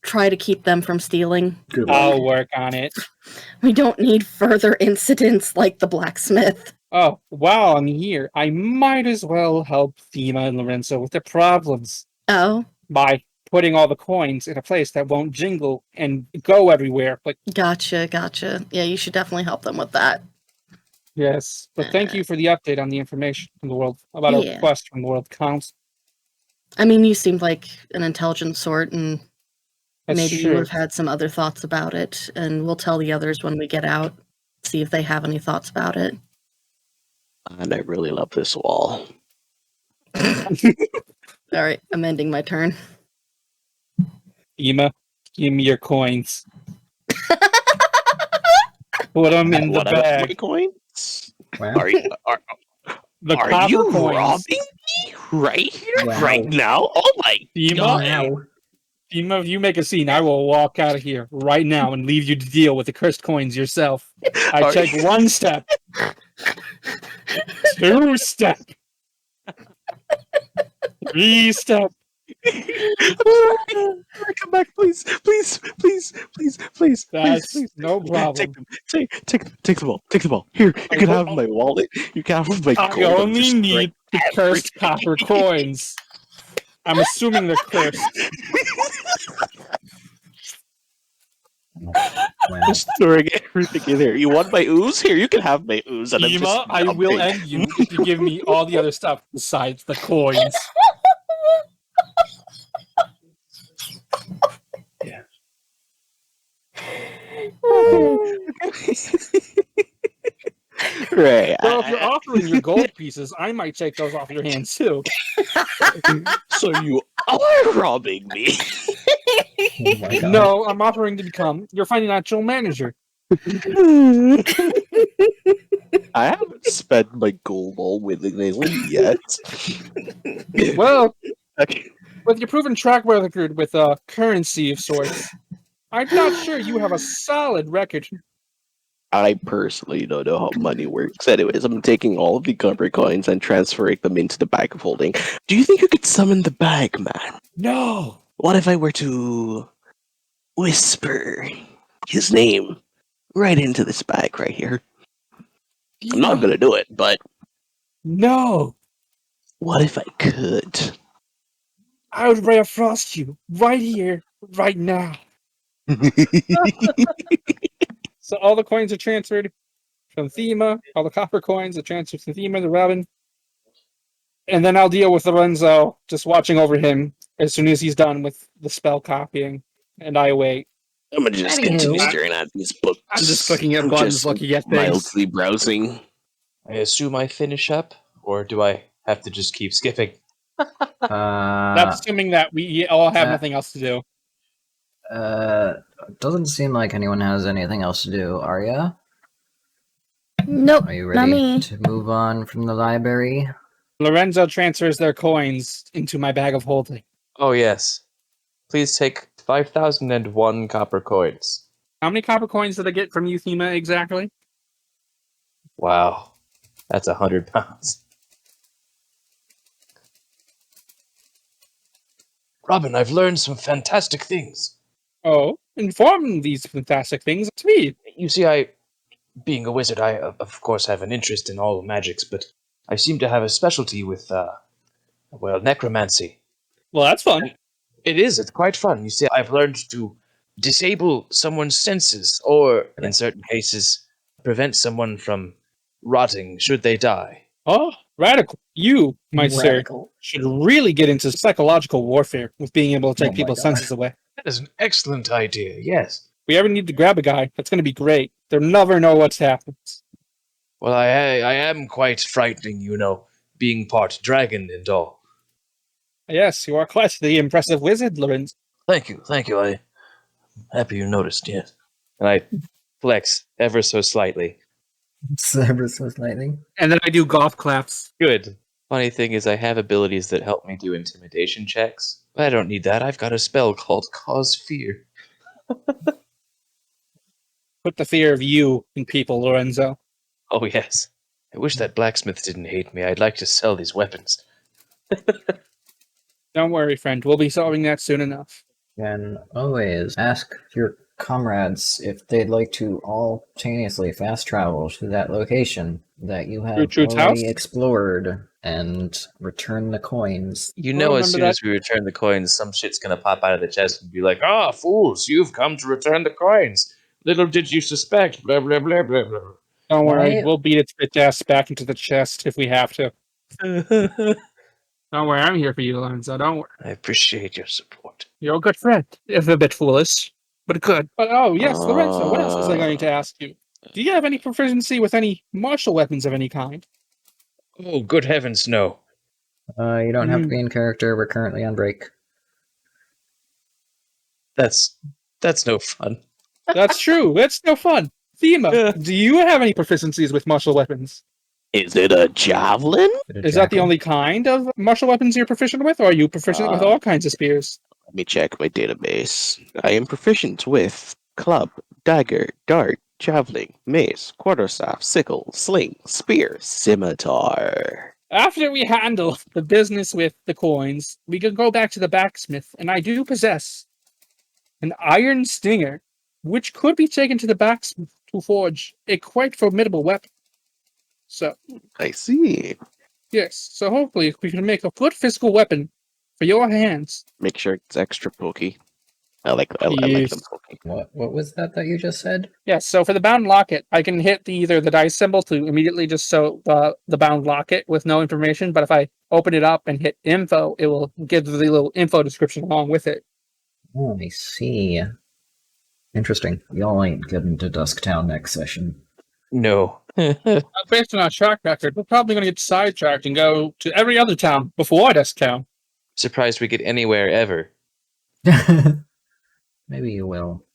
try to keep them from stealing. Good luck. I'll work on it. We don't need further incidents like the blacksmith. Oh, while I'm here, I might as well help Thema and Lorenzo with their problems Oh, by putting all the coins in a place that won't jingle and go everywhere. Like, gotcha. Yeah, you should definitely help them with that. yes, but thank you for the update on the information from the world about our request from the World Council. I mean, you seemed like an intelligent sort, and That's maybe true. you have had some other thoughts about it, and we'll tell the others when we get out, see if they have any thoughts about it. And I really love this wall. Alright, I'm ending my turn. Ema, give me your coins. Put them in the What about my bag. coins? Well, Are you, The are copper you coins. robbing me right here, Wow. right now? Oh my Ema, god! Ema, if you make a scene, I will walk out of here right now and leave you to deal with the cursed coins yourself. I Are take you- 1 step. 2 step. 3 step. Come back, please, please. That's no problem. Take the ball. Take the ball. Here, you can have my wallet. You can have my I gold. I'm only just need the cursed copper coins. I'm assuming they're cursed. well, just throwing everything in there. You want my ooze? Here, you can have my ooze. And I'm Ema, just I will dumping end you if you give me all the other stuff besides the coins. Right. Well, if you're offering your gold pieces, I might take those off your hands too. So you are robbing me. oh my god. No, I'm offering to become your financial manager. I haven't spent my gold all willingly yet. Well, Okay. with your proven track record with a currency of sorts, I'm not sure you have a solid record. I personally don't know how money works. Anyways, I'm taking all of the copper coins and transferring them into the bag of holding. Do you think you could summon the bag, man? No. What if I were to whisper his name right into this bag right here? I'm not gonna do it, but No. what if I could? I would Ray of Frost you right here, right now. So all the coins are transferred from Thema. All the copper coins are transferred from Thema to Robin. And then I'll deal with Lorenzo, just watching over him as soon as he's done with the spell copying. And I wait. I'm gonna just Anywho. continue staring at these books. I'm just clicking at I'm buttons, just looking at things. mildly browsing. I assume I finish up, or do I have to just keep skipping? That's assuming that we all have uh, nothing else to do. Doesn't seem like anyone has anything else to do, Arya? Nope, Are you not ready me. to move on from the library? Lorenzo transfers their coins into my bag of holding. Oh yes. Please take 5,001 copper coins. How many copper coins did I get from you, Thema, exactly? Wow. That's 100 pounds. Robin, I've learned some fantastic things. Oh, inform these fantastic things to me. You see, being a wizard, I of course have an interest in all magics, but I seem to have a specialty with, necromancy. Well, that's fun. It is, it's quite fun. You see, I've learned to disable someone's senses, or, in certain cases, prevent someone from rotting should they die. Oh, radical. You, my sir, Radical. should really get into psychological warfare with being able to take Oh my people's God. senses away. That is an excellent idea, yes. If we ever need to grab a guy, that's going to be great. They'll never know what's happened. Well, I am quite frightening, you know, being part dragon and all. Yes, you are quite the impressive wizard, Lorenz. Thank you. I'm happy you noticed, yes. And I flex ever so slightly. Ever so slightly. And then I do golf claps. Good. Funny thing is, I have abilities that help me do intimidation checks. But I don't need that. I've got a spell called Cause Fear. Put the fear of you in people, Lorenzo. Oh, yes. I wish that blacksmith didn't hate me. I'd like to sell these weapons. Don't worry, friend. We'll be solving that soon enough. And always ask your comrades if they'd like to simultaneously fast travel to that location that you have Gertrude's already house? explored and return the coins. You know, as remember soon that. as we return the coins, some shit's gonna pop out of the chest and be like, "Ah, fools, you've come to return the coins. Little did you suspect, blah, blah, blah, blah, blah." Don't worry. Right. We'll beat its bitch ass back into the chest if we have to. Don't worry. I'm here for you, Lorenzo. Don't worry. I appreciate your support. You're a good friend. If a bit foolish, but good. But oh, yes, Lorenzo, what else was I going to ask you? Do you have any proficiency with any martial weapons of any kind? Oh, good heavens, no. You don't have to be in character. We're currently on break. That's no fun. That's true. It's no fun. Thema, do you have any proficiencies with martial weapons? Is it a javelin? Bit of Is that the jackal. only kind of martial weapons you're proficient with, or are you proficient with all kinds of spears? Let me check my database. I am proficient with club, dagger, dart, javelin, mace, quarterstaff, sickle, sling, spear, scimitar. After we handle the business with the coins, we can go back to the blacksmith, and I do possess an iron stinger, which could be taken to the blacksmith to forge a quite formidable weapon. So, I see. yes, so hopefully we can make a good physical weapon for your hands. Make sure it's extra pokey. I like Yes. them pokey. What was that you just said? Yes, so for the bound locket, I can hit either the dice symbol to immediately just show the bound locket with no information, but if I open it up and hit info, it will give the little info description along with it. Oh, I see. Interesting. Y'all ain't getting to Dusktown next session. No. Based on our track record, we're probably going to get sidetracked and go to every other town before Dusktown. Surprised we get anywhere ever. Maybe you will.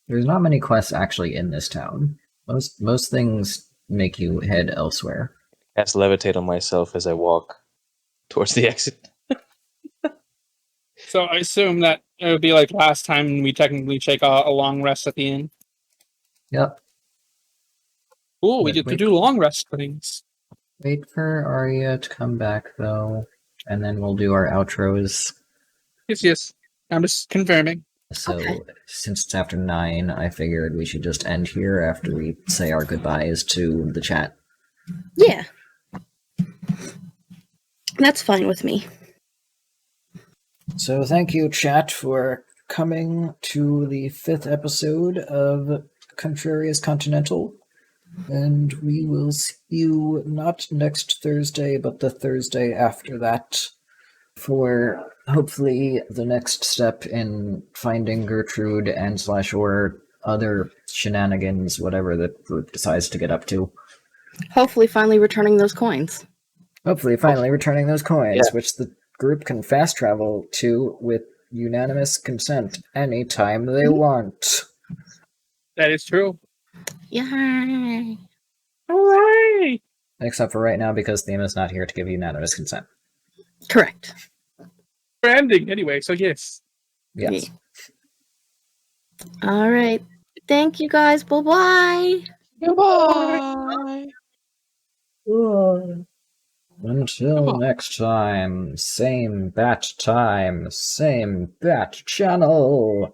There's not many quests actually in this town. Most things make you head elsewhere. Cast levitate on myself as I walk towards the exit. So I assume that it would be like last time we technically take a long rest at the inn. Yep. Ooh, we Wait, get to wait. do long rest things. Wait for Arya to come back though, and then we'll do our outros. Yes. I'm just confirming. So Okay. since it's after 9, I figured we should just end here after we say our goodbyes to the chat. Yeah. That's fine with me. So thank you, chat, for coming to the 5th episode of Contrarious Continental. And we will see you not next Thursday, but the Thursday after that for hopefully the next step in finding Gertrude and / or other shenanigans, whatever the group decides to get up to. Hopefully, finally returning those coins. Hopefully finally returning those coins, Yeah. which the group can fast travel to with unanimous consent anytime they want. That is true. Yay! Hooray! Except for right now, because Thema is not here to give unanimous consent. Correct. We're ending anyway, so yes. Yes. All right. Thank you guys. Bye-bye. Goodbye. Until next time, same bat time, same bat channel.